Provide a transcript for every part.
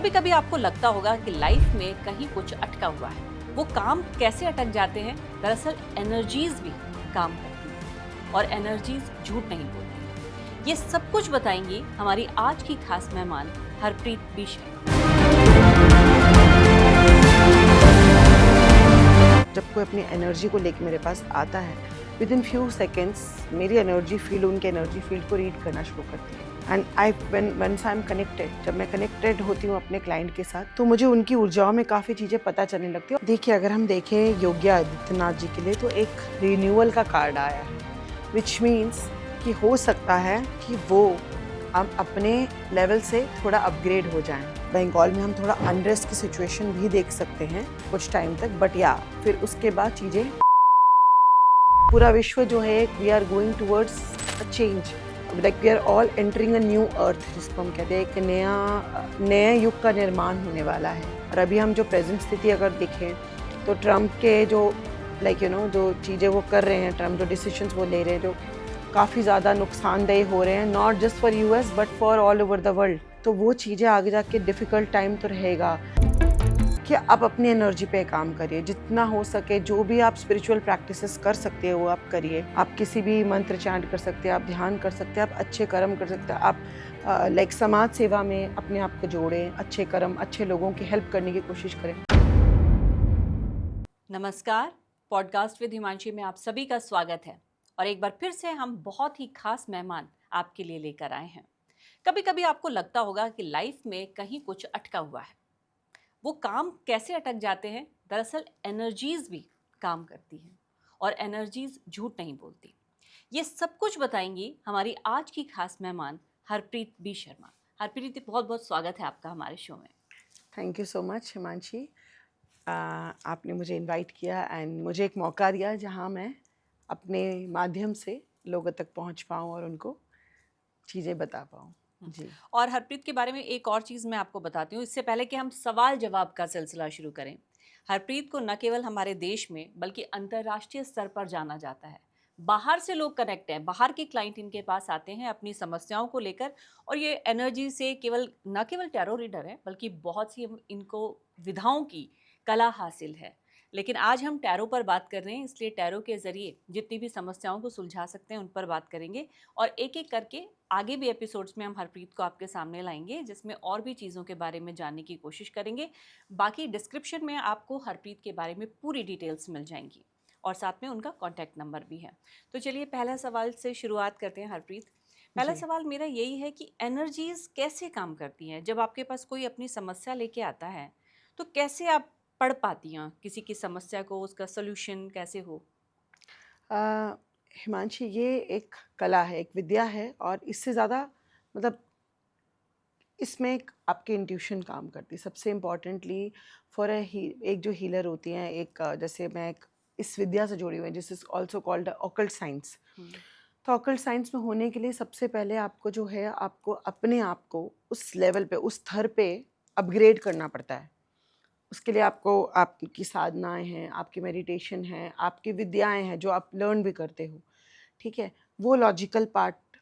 कभी कभी आपको लगता होगा कि लाइफ में कहीं कुछ अटका हुआ है। वो काम कैसे अटक जाते हैं? दरअसल एनर्जीज भी काम करती हैं और एनर्जीज झूठ नहीं बोलती। ये सब कुछ बताएंगी हमारी आज की खास मेहमान हरप्रीत बिशर। जब कोई अपनी एनर्जी को लेकर मेरे पास आता है, विद इन फ्यू सेकेंड्स मेरी एनर्जी फील्ड उनके एनर्जी फील्ड को रीड करना शुरू करती है। And I once I am connected, जब मैं कनेक्टेड होती हूँ अपने क्लाइंट के साथ, तो मुझे उनकी ऊर्जाओं में काफ़ी चीज़ें पता चलने लगती है। देखिए, अगर हम देखें योगी आदित्यनाथ जी के लिए, तो एक रिन्यूअल का कार्ड आया है, विच मीन्स कि हो सकता है कि वो हम अपने लेवल से थोड़ा अपग्रेड हो जाएं। बंगाल में हम थोड़ा अनरेस्ट की सिचुएशन भी देख सकते हैं कुछ टाइम तक, बट या फिर उसके बाद चीज़ें, पूरा विश्व जो है, we are going towards a change, like we are all entering a new earth, जिसको हम कहते हैं एक नए युग का निर्माण होने वाला है। और अभी हम जो प्रेजेंट स्थिति अगर देखें, तो ट्रम्प के जो जो चीज़ें वो कर रहे हैं, ट्रम्प जो डिसीजंस वो ले रहे हैं, जो काफ़ी ज़्यादा नुकसानदेह हो रहे हैं, not just for US but for all over the world, तो वो चीज़ें आगे जाके डिफ़िकल्ट टाइम तो रहेगा कि आप अपनी एनर्जी पे काम करिए, जितना हो सके जो भी आप स्पिरिचुअल प्रैक्टिसेस कर सकते हो वो आप करिए। आप किसी भी मंत्र चांट कर सकते हैं, आप ध्यान कर सकते हैं, आप अच्छे कर्म कर सकते हैं, आप समाज सेवा में अपने आप को जोड़ें, अच्छे कर्म, अच्छे लोगों की हेल्प करने की कोशिश करें। नमस्कार, पॉडकास्ट विद हिमांशी में आप सभी का स्वागत है। और एक बार फिर से हम बहुत ही खास मेहमान आपके लिए लेकर आए हैं। कभी कभी आपको लगता होगा कि लाइफ में कहीं कुछ अटका हुआ है। वो काम कैसे अटक जाते हैं? दरअसल एनर्जीज भी काम करती हैं और एनर्जीज झूठ नहीं बोलती। ये सब कुछ बताएंगी हमारी आज की खास मेहमान हरप्रीत बी शर्मा। हरप्रीत, बहुत बहुत स्वागत है आपका हमारे शो में। Thank you so much Himanshi, आपने मुझे इनवाइट किया एंड मुझे एक मौका दिया जहां मैं अपने माध्यम से लोगों तक पहुंच पाऊं और उनको चीज़ें बता पाऊं। जी। और हरप्रीत के बारे में एक और चीज़ मैं आपको बताती हूँ, इससे पहले कि हम सवाल जवाब का सिलसिला शुरू करें। हरप्रीत को न केवल हमारे देश में बल्कि अंतर्राष्ट्रीय स्तर पर जाना जाता है। बाहर से लोग कनेक्ट हैं, बाहर के क्लाइंट इनके पास आते हैं अपनी समस्याओं को लेकर। और ये एनर्जी से न केवल टैरो रीडर है, बल्कि बहुत सी इनको विधाओं की कला हासिल है। लेकिन आज हम टैरो पर बात कर रहे हैं, इसलिए टैरो के जरिए जितनी भी समस्याओं को सुलझा सकते हैं उन पर बात करेंगे। और एक एक करके आगे भी एपिसोड्स में हम हरप्रीत को आपके सामने लाएंगे, जिसमें और भी चीज़ों के बारे में जानने की कोशिश करेंगे। बाकी डिस्क्रिप्शन में आपको हरप्रीत के बारे में पूरी डिटेल्स मिल जाएंगी और साथ में उनका कॉन्टैक्ट नंबर भी है। तो चलिए पहला सवाल से शुरुआत करते हैं हरप्रीत। पहला जी। सवाल मेरा यही है कि एनर्जीज कैसे काम करती हैं? जब आपके पास कोई अपनी समस्या लेके आता है, तो कैसे आप पढ़ पाती हैं किसी की समस्या को, उसका सोल्यूशन कैसे हो? अ, हिमांशी, ये एक कला है, एक विद्या है, और इससे ज़्यादा मतलब इसमें एक आपकी इंट्यूशन काम करती है। सबसे इम्पोर्टेंटली फॉर एक जो हीलर होती हैं, जैसे मैं एक इस विद्या से जुड़ी हुई हूँ, this is also called occult science. तो ऑकल्ट साइंस में होने के लिए सबसे पहले आपको जो है, आपको अपने आप को उस लेवल पे, उस स्तर पे अपग्रेड करना पड़ता है। उसके लिए आपको आपकी साधनाएं हैं, आपकी मेडिटेशन है, आपकी विद्याएं हैं जो आप लर्न भी करते हो, ठीक है। वो लॉजिकल पार्ट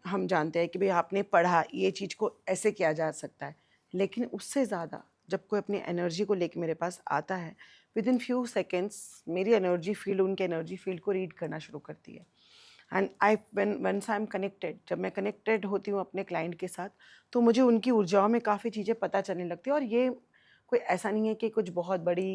हम जानते हैं कि भाई आपने पढ़ा, ये चीज़ को ऐसे किया जा सकता है। लेकिन उससे ज़्यादा जब कोई अपनी एनर्जी को लेके मेरे पास आता है, विद इन फ्यू सेकेंड्स मेरी एनर्जी फील्ड उनके एनर्जी फील्ड को रीड करना शुरू करती है। And I once I am connected, जब मैं कनेक्टेड होती हूँ अपने क्लाइंट के साथ, तो मुझे उनकी ऊर्जाओं में काफ़ी चीज़ें पता चलने लगती है। और ये कोई ऐसा नहीं है कि कुछ बहुत बड़ी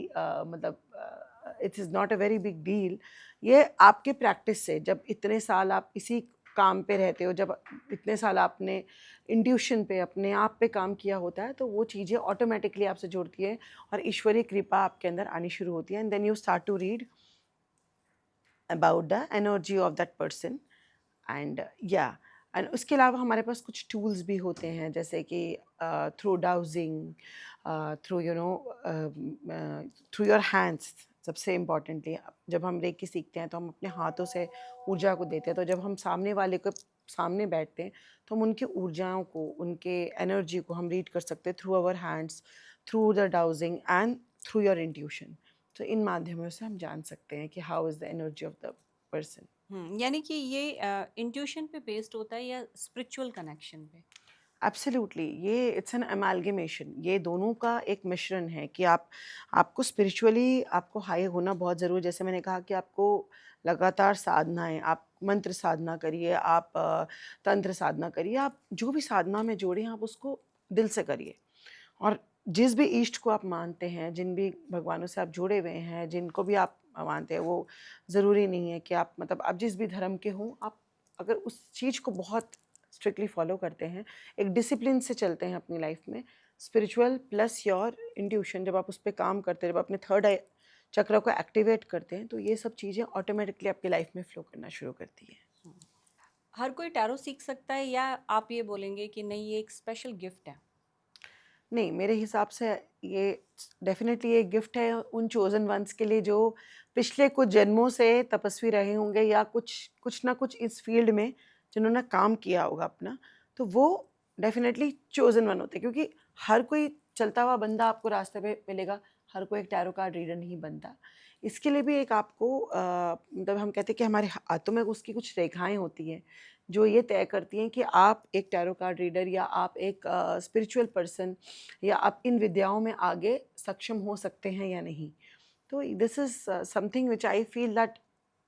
it is not a very big deal. ये आपके प्रैक्टिस से, जब इतने साल आप इसी काम पे रहते हो, जब इतने साल आपने इंट्यूशन पे, अपने आप पे काम किया होता है, तो वो चीज़ें ऑटोमेटिकली आपसे जुड़ती है और ईश्वरीय कृपा आपके अंदर आनी शुरू होती है। And then you start to read about the energy of that person. And and उसके अलावा हमारे पास कुछ टूल्स भी होते हैं, जैसे कि through dowsing, through through your hands. सबसे इम्पॉर्टेंटली, जब हम रेकी सीखते हैं तो हम अपने हाथों से ऊर्जा को देते हैं। तो जब हम सामने वाले को सामने बैठते हैं, तो हम उनकी ऊर्जाओं को, उनके एनर्जी को हम रीड कर सकते हैं through our hands, through the dowsing and through your intuition. तो इन माध्यमों से हम जान सकते हैं कि how is the energy of the person. यानी कि ये इंट्यूशन पे बेस्ड होता है या स्पिरिचुअल कनेक्शन पे? एब्सोल्युटली, ये इट्स एन अमालगमेशन, ये दोनों का एक मिश्रण है कि आपको स्पिरिचुअली आपको हाई होना बहुत ज़रूरी है। जैसे मैंने कहा कि आपको लगातार साधनाएं, आप मंत्र साधना करिए, आप तंत्र साधना करिए, आप जो भी साधना में जोड़ें आप उसको दिल से करिए। और जिस भी इष्ट को आप मानते हैं, जिन भी भगवानों से आप जुड़े हुए हैं, जिनको भी आप मानते हैं, वो ज़रूरी नहीं है कि आप मतलब आप जिस भी धर्म के हों, आप अगर उस चीज़ को बहुत स्ट्रिक्टली फॉलो करते हैं, एक डिसिप्लिन से चलते हैं अपनी लाइफ में, स्पिरिचुअल प्लस योर इंट्यूशन, जब आप उस पे काम करते हैं, जब अपने थर्ड आई चक्र को एक्टिवेट करते हैं, तो ये सब चीज़ें ऑटोमेटिकली आपकी लाइफ में फ्लो करना शुरू करती है। हम्म। हर कोई टैरो सीख सकता है, या आप ये बोलेंगे कि नहीं ये एक स्पेशल गिफ्ट है? नहीं, मेरे हिसाब से ये डेफ़िनेटली एक गिफ्ट है उन चोज़न वन्स के लिए जो पिछले कुछ जन्मों से तपस्वी रहे होंगे, या कुछ ना कुछ इस फ़ील्ड में जिन्होंने काम किया होगा अपना, तो वो डेफ़िनेटली चोज़न वन होते हैं, क्योंकि हर कोई चलता हुआ बंदा आपको रास्ते पे मिलेगा, हर कोई एक टैरो कार्ड रीडर नहीं बनता। इसके लिए भी एक आपको मतलब हम कहते हैं कि हमारे हाथों में उसकी कुछ रेखाएँ होती हैं, जो ये तय करती हैं कि आप एक टैरो कार्ड रीडर या आप एक स्पिरिचुअल पर्सन या आप इन विद्याओं में आगे सक्षम हो सकते हैं या नहीं। तो this is something which I feel that,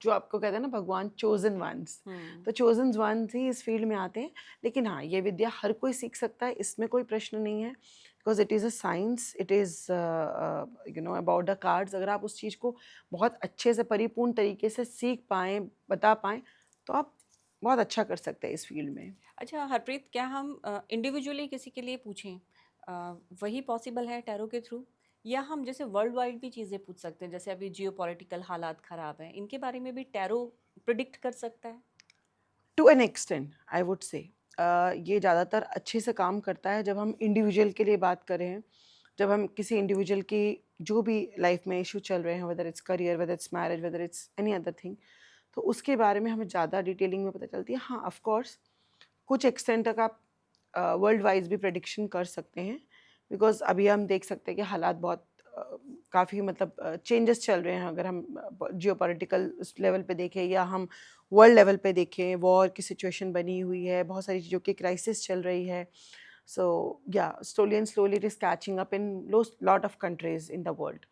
जो आपको कहते हैं ना भगवान चोज़न वन्स, हम्म। तो चोज़न वन्स ही इस फील्ड में आते हैं। लेकिन हाँ, ये विद्या हर कोई सीख सकता है, इसमें कोई प्रश्न नहीं है, because it is a science, it is about the cards. अगर आप उस चीज़ को बहुत अच्छे से परिपूर्ण तरीके से सीख पाएँ, बता पाएँ, तो आप बहुत अच्छा कर सकते हैं इस फील्ड में। अच्छा हरप्रीत, क्या हम इंडिविजुअली किसी के लिए पूछें, वही पॉसिबल है टैरो के थ्रू, या हम जैसे वर्ल्ड वाइड भी चीज़ें पूछ सकते हैं, जैसे अभी जियो पॉलिटिकल हालात ख़राब हैं, इनके बारे में भी टैरो प्रिडिक्ट कर सकता है? To an extent I would say ये ज़्यादातर अच्छे से काम करता है जब हम इंडिविजुअल के लिए बात करें हैं, जब हम किसी इंडिविजुअल की जो भी लाइफ में इशू चल रहे हैं, whether it's career, whether it's marriage, whether it's any other thing, तो उसके बारे में हमें ज़्यादा डिटेलिंग में पता चलती है। हाँ, ऑफ कोर्स कुछ एक्सटेंट तक आप वर्ल्ड वाइज भी प्रेडिक्शन कर सकते हैं, बिकॉज अभी हम देख सकते हैं कि हालात बहुत काफ़ी मतलब चेंजेस चल रहे हैं। अगर हम जियो पॉलिटिकल उस लेवल पे देखें, या हम वर्ल्ड लेवल पे देखें, वॉर की सिचुएशन बनी हुई है, बहुत सारी चीज़ों की क्राइसिस चल रही है। So yeah slowly and slowly it is catching up in lot of countries in the world,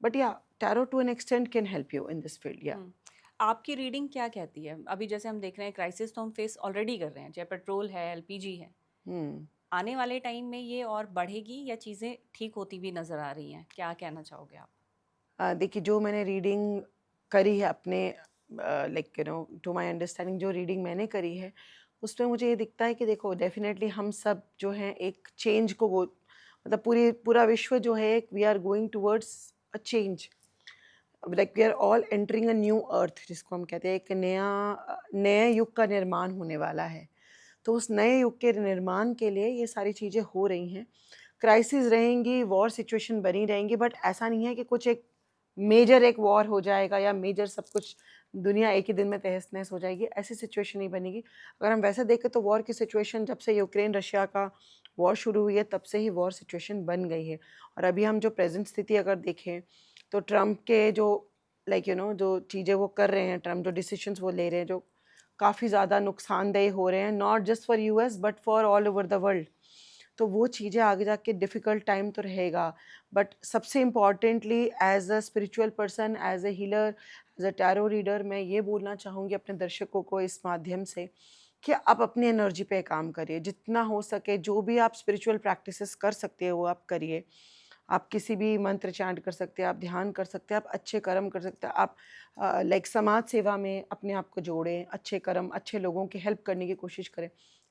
but yeah tarot to an extent can help you in this field. Yeah hmm. आपकी reading क्या कहती है? अभी जैसे हम देख रहे हैं क्राइसिस तो हम फेस ऑलरेडी कर रहे हैं, चाहे पेट्रोल है, एलपीजी है। हम्म आने वाले टाइम में ये और बढ़ेगी, या चीज़ें ठीक होती भी नज़र आ रही हैं? क्या कहना चाहोगे आप? देखिए, जो मैंने रीडिंग करी है अपने लाइक टू माय अंडरस्टैंडिंग, जो रीडिंग मैंने करी है उसमें मुझे ये दिखता है कि देखो, डेफिनेटली हम सब जो हैं एक चेंज को वो मतलब पूरा विश्व जो है, we are going towards a change, like we are all entering a new earth, जिसको हम कहते हैं एक नए युग का निर्माण होने वाला है। तो उस नए युग के निर्माण के लिए ये सारी चीज़ें हो रही हैं। क्राइसिस रहेंगी, वॉर सिचुएशन बनी रहेंगी, बट ऐसा नहीं है कि कुछ एक मेजर एक वॉर हो जाएगा या मेजर सब कुछ दुनिया एक ही दिन में तहस-नहस हो जाएगी, ऐसी सिचुएशन नहीं बनेगी। अगर हम वैसे देखें तो वॉर की सिचुएशन जब से यूक्रेन रशिया का वॉर शुरू हुई है, तब से ही वॉर सिचुएशन बन गई है। और अभी हम जो प्रेज़ेंट स्थिति अगर देखें, तो ट्रम्प के जो जो चीज़ें वो कर रहे हैं, ट्रम्प जो डिसीजंस वो ले रहे हैं, जो काफ़ी ज़्यादा नुकसानदेह हो रहे हैं, not just for US but for all over the world. तो वो चीज़ें आगे जाके डिफ़िकल्ट टाइम तो रहेगा, बट सबसे importantly as a spiritual person, as a healer, as a tarot reader, मैं ये बोलना चाहूँगी अपने दर्शकों को इस माध्यम से कि आप अपनी एनर्जी पे काम करिए। जितना हो सके, जो भी आप स्पिरिचुअल प्रैक्टिसेस कर सकते हो वो आप करिए। आप किसी भी मंत्र चैंट कर सकते हैं, आप ध्यान कर सकते हैं, आप अच्छे कर्म कर सकते हैं, आप लाइक समाज सेवा में अपने आप को जोड़ें, अच्छे कर्म, अच्छे लोगों की हेल्प करने की कोशिश करें,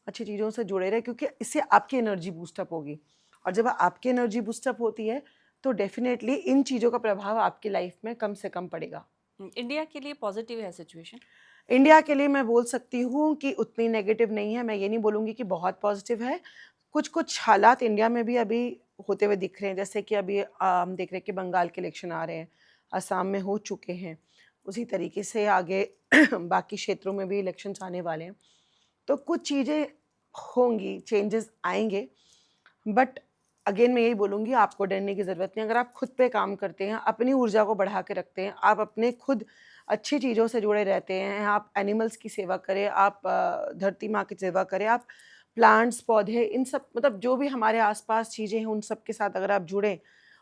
अच्छी चीज़ों से जुड़े रहें, क्योंकि इससे आपकी एनर्जी बूस्टअप होगी। और जब आपकी एनर्जी बूस्टअप होती है, तो डेफ़िनेटली इन चीज़ों का प्रभाव आपकी लाइफ में कम से कम पड़ेगा। इंडिया के लिए पॉजिटिव है सिचुएशन? इंडिया के लिए मैं बोल सकती हूँ कि उतनी नेगेटिव नहीं है, मैं ये नहीं बोलूँगी कि बहुत पॉजिटिव है। कुछ-कुछ हालात इंडिया में भी अभी होते हुए दिख रहे हैं, जैसे कि अभी हम देख रहे हैं कि बंगाल के इलेक्शन आ रहे हैं, असम में हो चुके हैं। उसी तरीके से आगे बाकी क्षेत्रों में भी इलेक्शंस आने वाले हैं। तो कुछ चीज़ें होंगी, चेंजेस आएँगे, बट अगेन मैं यही बोलूँगी, आपको डरने की ज़रूरत नहीं। अगर आप खुद पे काम करते हैं, अपनी ऊर्जा को बढ़ा के रखते हैं, आप अपने खुद अच्छी चीज़ों से जुड़े रहते हैं, आप एनिमल्स की सेवा करें, आप धरती माँ की सेवा करें, आप प्लांट्स, पौधे, इन सब मतलब जो भी हमारे आसपास चीज़ें हैं उन सब के साथ अगर आप जुड़ें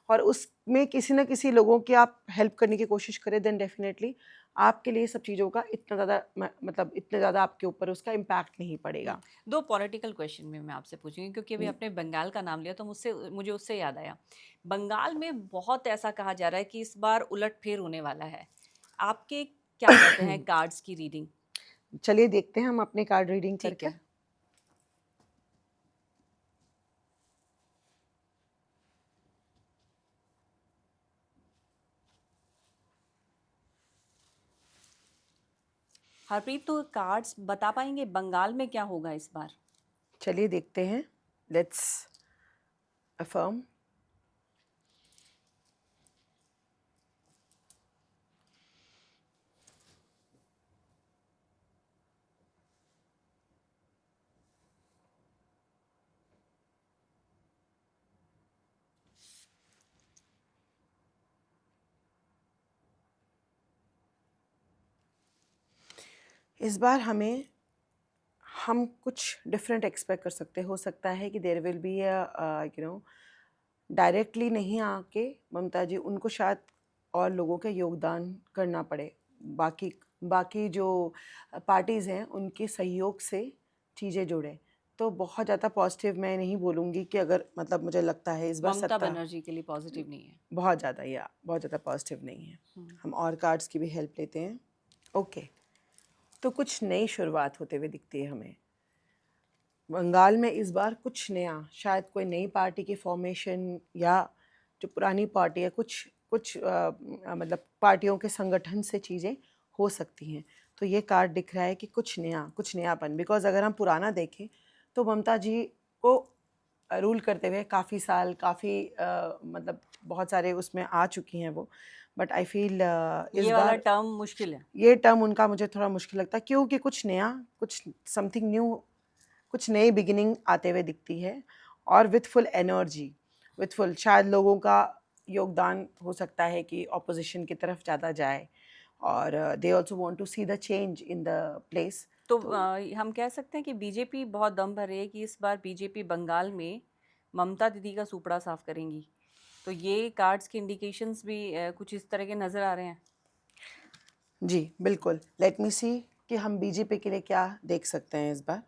और उसमें किसी न किसी लोगों की आप हेल्प करने की कोशिश करें, देन डेफिनेटली आपके लिए सब चीज़ों का इतना ज़्यादा मतलब इतने ज़्यादा आपके ऊपर उसका इम्पैक्ट नहीं पड़ेगा। दो पॉलिटिकल क्वेश्चन में मैं आपसे पूछूंगी, क्योंकि अभी आपने बंगाल का नाम लिया तो मुझे उससे याद आया। बंगाल में बहुत ऐसा कहा जा रहा है कि इस बार उलटफेर होने वाला है। आपके क्या कहते हैं कार्ड्स की रीडिंग? चलिए देखते हैं हम अपने कार्ड रीडिंग ठीक करके। है। हरप्रीत, तो कार्ड्स बता पाएंगे बंगाल में क्या होगा इस बार? चलिए देखते हैं, लेट्स अफर्म। इस बार हम कुछ डिफरेंट एक्सपेक्ट कर सकते, हो सकता है कि there will be you know directly नहीं आके ममता जी उनको शायद और लोगों का योगदान करना पड़े, बाकी बाकी जो पार्टीज़ हैं उनके सहयोग से चीज़ें जुड़े। तो बहुत ज़्यादा पॉजिटिव मैं नहीं बोलूँगी कि अगर मतलब मुझे लगता है इस बार ममता सत्ता बनर्जी के लिए पॉजिटिव नहीं है? बहुत ज़्यादा या बहुत ज़्यादा पॉजिटिव नहीं है। हम्म। हम और कार्ड्स की भी हेल्प लेते हैं। ओके, तो कुछ नई शुरुआत होते हुए दिखती है हमें बंगाल में इस बार। कुछ नया, शायद कोई नई पार्टी की फॉर्मेशन या जो पुरानी पार्टी है कुछ कुछ मतलब पार्टियों के संगठन से चीज़ें हो सकती हैं। तो ये कार्ड दिख रहा है कि कुछ नया, कुछ नयापन। बिकॉज अगर हम पुराना देखें तो ममता जी को रूल करते हुए काफ़ी साल, काफ़ी मतलब बहुत सारे उसमें आ चुकी हैं वो। बट आई फील इस ये वाला बार टर्म मुश्किल है। ये टर्म उनका मुझे थोड़ा मुश्किल लगता है, क्योंकि कुछ नया, कुछ समथिंग न्यू, कुछ नई बिगिनिंग आते हुए दिखती है। और with full energy, with full शायद लोगों का योगदान हो सकता है कि ऑपोजिशन की तरफ ज़्यादा जाए और they also want to see the change in the place. तो तो हम कह सकते हैं कि बीजेपी बहुत दम भर रही है कि इस बार बीजेपी बंगाल में ममता दीदी का सुपड़ा साफ करेंगी। तो ये कार्ड्स के इंडिकेशंस भी कुछ इस तरह के नज़र आ रहे हैं। जी बिल्कुल, लेट मी सी कि हम बीजेपी के लिए क्या देख सकते हैं इस बार।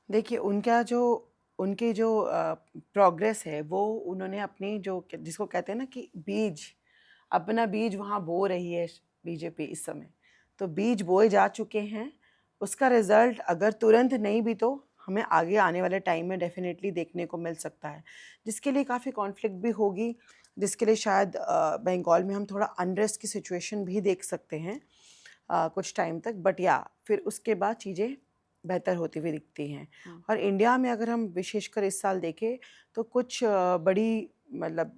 देखिए उनके जो प्रोग्रेस है वो उन्होंने अपनी जो जिसको कहते हैं ना कि बीज, अपना बीज वहाँ बो रही है बीजेपी इस समय। तो बीज बोए जा चुके हैं, उसका रिजल्ट अगर तुरंत नहीं भी तो हमें आगे आने वाले टाइम में डेफिनेटली देखने को मिल सकता है, जिसके लिए काफ़ी कॉन्फ्लिक्ट भी होगी, जिसके लिए शायद बंगाल में हम थोड़ा अनरेस्ट की सिचुएशन भी देख सकते हैं कुछ टाइम तक। बट या फिर उसके बाद चीज़ें बेहतर होती हुई दिखती हैं। और इंडिया में अगर हम विशेषकर इस साल देखें तो कुछ बड़ी मतलब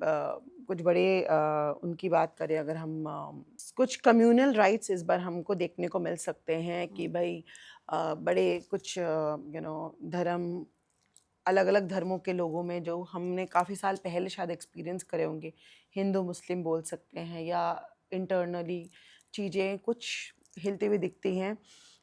कुछ बड़े उनकी बात करें अगर हम कुछ कम्युनल राइट्स इस बार हमको देखने को मिल सकते हैं कि भाई बड़े कुछ धर्म, अलग अलग धर्मों के लोगों में जो हमने काफ़ी साल पहले शायद एक्सपीरियंस करे होंगे, हिंदू मुस्लिम बोल सकते हैं, या इंटरनली चीज़ें कुछ हिलती हुई दिखती हैं।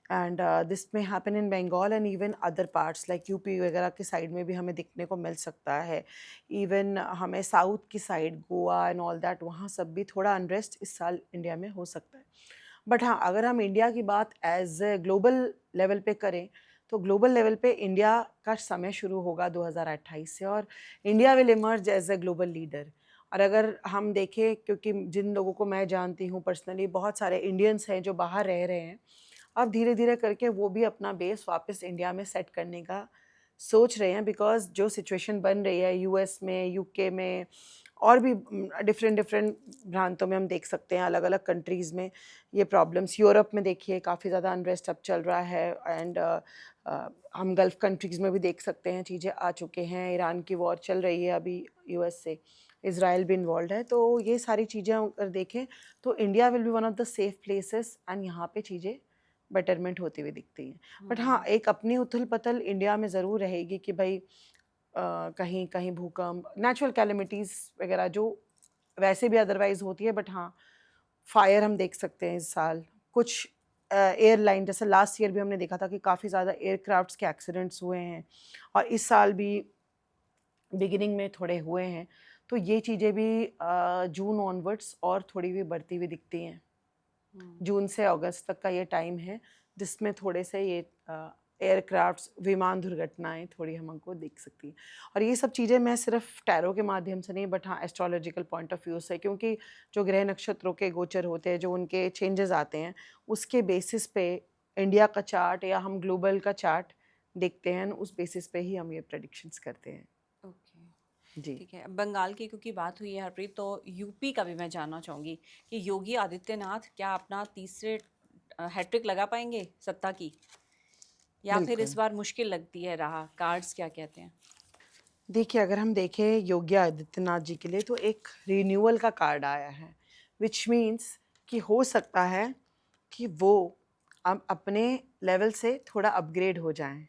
And this may happen in Bengal and even other parts like UP वगैरह के साइड में भी हमें दिखने को मिल सकता है। इवन हमें साउथ की side Goa and all that, वहाँ सब भी थोड़ा अनरेस्ट इस साल इंडिया में हो सकता है। बट हाँ, अगर हम इंडिया की बात एज ए ग्लोबल लेवल पे करें तो ग्लोबल लेवल पे इंडिया का समय शुरू होगा 2028 से और India will emerge as a global leader. और अगर हम देखें, क्योंकि जिन लोगों को मैं जानती हूँ पर्सनली, बहुत सारे इंडियंस हैं जो बाहर रह रहे हैं, अब धीरे धीरे करके वो भी अपना बेस वापस इंडिया में सेट करने का सोच रहे हैं। बिकॉज जो सिचुएशन बन रही है यूएस में, यूके में और भी डिफरेंट डिफरेंट प्रांतों में हम देख सकते हैं, अलग अलग कंट्रीज़ में ये प्रॉब्लम्स। यूरोप में देखिए काफ़ी ज़्यादा अनरेस्ट अब चल रहा है। एंड हम गल्फ़ कंट्रीज़ में भी देख सकते हैं चीज़ें आ चुके हैं, ईरान की वॉर चल रही है अभी यूएस से, इसराइल भी इन्वॉल्व है। तो ये सारी चीज़ें अगर देखें तो India will be one of the safe places and यहाँ पे चीज़ें बेटरमेंट होती हुई दिखती हैं। बट हाँ, एक अपनी उथल पथल इंडिया में ज़रूर रहेगी कि भाई कहीं कहीं भूकंप, नेचुरल कैलेमिटीज़ वगैरह जो वैसे भी अदरवाइज होती है, बट हाँ फायर हम देख सकते हैं इस साल। कुछ एयरलाइन, जैसे लास्ट ईयर भी हमने देखा था कि काफ़ी ज़्यादा एयरक्राफ्ट्स के एक्सीडेंट्स हुए हैं, और इस साल भी बिगिनिंग में थोड़े हुए हैं। तो ये चीज़ें भी जून ऑनवर्ड्स और थोड़ी भी बढ़ती हुई दिखती हैं। जून से अगस्त तक का ये टाइम है जिसमें थोड़े से ये एयरक्राफ्ट्स, विमान दुर्घटनाएं थोड़ी हमको दिख सकती हैं। और ये सब चीज़ें मैं सिर्फ टैरो के माध्यम से नहीं, बट हाँ एस्ट्रोलॉजिकल पॉइंट ऑफ व्यू से, क्योंकि जो ग्रह नक्षत्रों के गोचर होते हैं, जो उनके चेंजेस आते हैं, उसके बेसिस पे इंडिया का चार्ट या हम ग्लोबल का चार्ट देखते हैं, उस बेसिस पे ही हम ये प्रेडिक्शंस करते हैं। ओके, जी ठीक है। बंगाल की क्योंकि बात हुई है हरप्रीत, तो यूपी का भी मैं जानना चाहूँगी कि योगी आदित्यनाथ क्या अपना तीसरे हैट्रिक लगा पाएंगे सत्ता की, या फिर इस बिल्कुल। बार मुश्किल लगती है राह? कार्ड्स क्या कहते हैं? देखिए, अगर हम देखें योगी आदित्यनाथ जी के लिए, तो एक रिन्यूअल का कार्ड आया है, विच मीन्स कि हो सकता है कि वो अब अपने लेवल से थोड़ा अपग्रेड हो जाएं।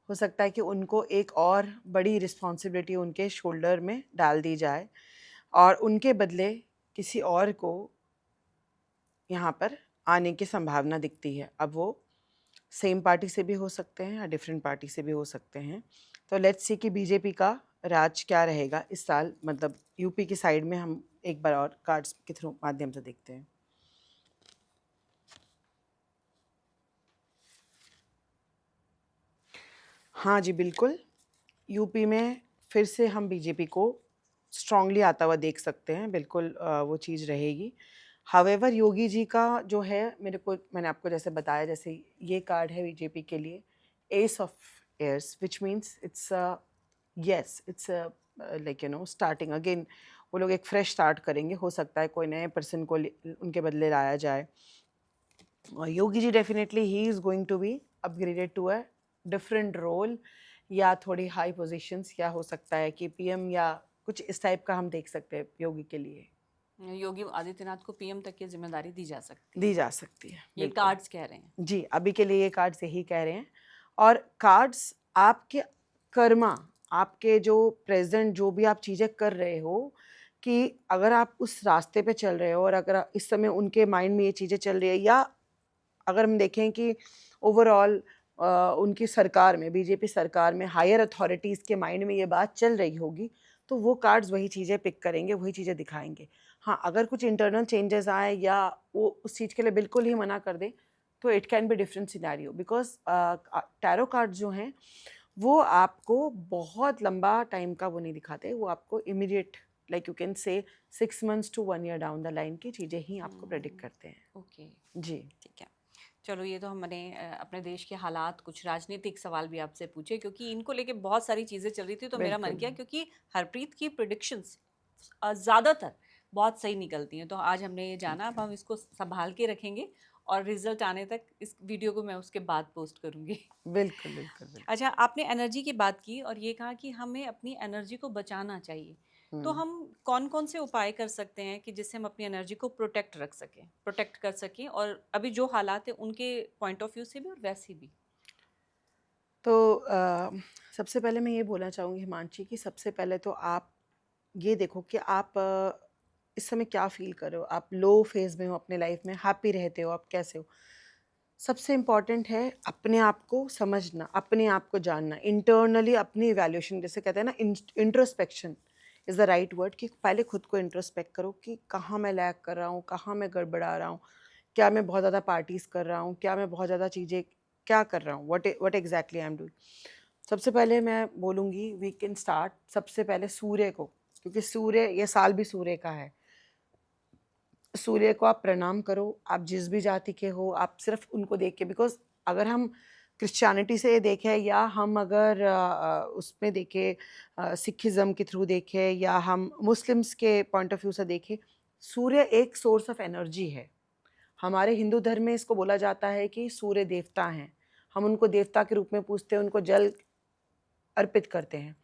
हो सकता है कि उनको एक और बड़ी रिस्पॉन्सिबिलिटी उनके शोल्डर में डाल दी जाए, और उनके बदले किसी और को यहाँ पर आने की संभावना दिखती है। अब वो सेम पार्टी से भी हो सकते हैं या डिफरेंट पार्टी से भी हो सकते हैं। तो लेट्स सी कि बीजेपी का राज क्या रहेगा इस साल, मतलब यूपी की साइड में हम एक बार और कार्ड्स के थ्रू माध्यम से देखते हैं। हाँ जी, बिल्कुल। यूपी में फिर से हम बीजेपी को स्ट्रांगली आता हुआ देख सकते हैं, बिल्कुल वो चीज़ रहेगी। हावेवर योगी जी का जो है, मैंने आपको जैसे बताया, जैसे ये कार्ड है बीजेपी के लिए ace of airs, which means it's yes, it's like starting again. वो लोग एक फ्रेश स्टार्ट करेंगे, हो सकता है कोई नए पर्सन को उनके बदले लाया जाए। और Yogi ji definitely he is going to be upgraded to a different role, या थोड़ी हाई पोजीशंस, या हो सकता है कि पीएम या कुछ इस टाइप का हम देख सकते हैं योगी के लिए। योगी आदित्यनाथ को पीएम तक की जिम्मेदारी दी जा सकती है, दी जा सकती है, ये बिल्कुल। कार्ड्स कह रहे हैं। जी, अभी के लिए ये कार्ड्स यही कह रहे हैं। और कार्ड्स आपके कर्मा, आपके जो प्रेजेंट जो भी आप चीज़ें कर रहे हो, कि अगर आप उस रास्ते पे चल रहे हो, और अगर इस समय उनके माइंड में ये चीज़ें चल रही है, या अगर हम देखें कि ओवरऑल उनकी सरकार में, बीजेपी सरकार में हायर अथॉरिटीज़ के माइंड में ये बात चल रही होगी, तो वो कार्ड्स वही चीज़ें पिक करेंगे, वही चीज़ें दिखाएंगे। हाँ, अगर कुछ इंटरनल चेंजेस आए या वो उस चीज़ के लिए बिल्कुल ही मना कर दे, तो it can be different scenario, because tarot cards जो हैं वो आपको बहुत लंबा टाइम का वो नहीं दिखाते, वो आपको immediate, like you can say 6 months to 1 year down the line की चीज़ें ही आपको प्रेडिक्ट करते हैं। ओके, जी ठीक है। चलो, ये तो हमने अपने देश के हालात, कुछ राजनीतिक सवाल भी आपसे पूछे, क्योंकि इनको लेके बहुत सारी चीज़ें चल रही थी, तो मेरा मन बिल्कुल। किया, क्योंकि हरप्रीत की प्रिडिक्शंस ज़्यादातर बहुत सही निकलती हैं, तो आज हमने ये जाना। अब हम इसको संभाल के रखेंगे, और रिजल्ट आने तक इस वीडियो को मैं उसके बाद पोस्ट करूँगी। बिल्कुल बिल्कुल बिल्कुल। अच्छा, आपने एनर्जी की बात की और ये कहा कि हमें अपनी एनर्जी को बचाना चाहिए, तो हम्म। हम कौन कौन से उपाय कर सकते हैं कि जिससे हम अपनी एनर्जी को प्रोटेक्ट रख सकें, प्रोटेक्ट कर सकें, और अभी जो हालात हैं उनके पॉइंट ऑफ व्यू से भी और वैसे भी? तो सबसे पहले मैं ये बोलना चाहूँगी हिमांशी, कि सबसे पहले तो आप ये देखो कि आप इस समय क्या फील कर रहे हो, आप लो फेज में हो अपने लाइफ में, हैप्पी रहते हो, आप कैसे हो। सबसे इम्पॉर्टेंट है अपने आप को समझना, अपने आप को जानना, इंटरनली अपनी इवैल्यूएशन, जैसे कहते हैं ना, introspection is the right word, कि पहले खुद को इंट्रोस्पेक्ट करो कि कहाँ मैं लैग कर रहा हूँ, कहाँ मैं गड़बड़ा रहा हूँ, क्या मैं बहुत ज़्यादा पार्टीज़ कर रहा हूँ, क्या मैं बहुत ज़्यादा चीज़ें क्या कर रहा हूँ, what exactly I am doing. सबसे पहले मैं बोलूँगी वी कैन स्टार्ट सबसे पहले सूर्य को, क्योंकि सूर्य, ये साल भी सूर्य का है। सूर्य को आप प्रणाम करो, आप जिस भी जाति के हो, आप सिर्फ उनको देख के, बिकॉज अगर हम क्रिश्चियनिटी से देखें, या हम अगर उसमें देखें, सिखिज़्म के थ्रू देखें, या हम मुस्लिम्स के पॉइंट ऑफ व्यू से देखें, सूर्य एक सोर्स ऑफ एनर्जी है। हमारे हिंदू धर्म में इसको बोला जाता है कि सूर्य देवता हैं, हम उनको देवता के रूप में पूजते हैं, उनको जल अर्पित करते हैं।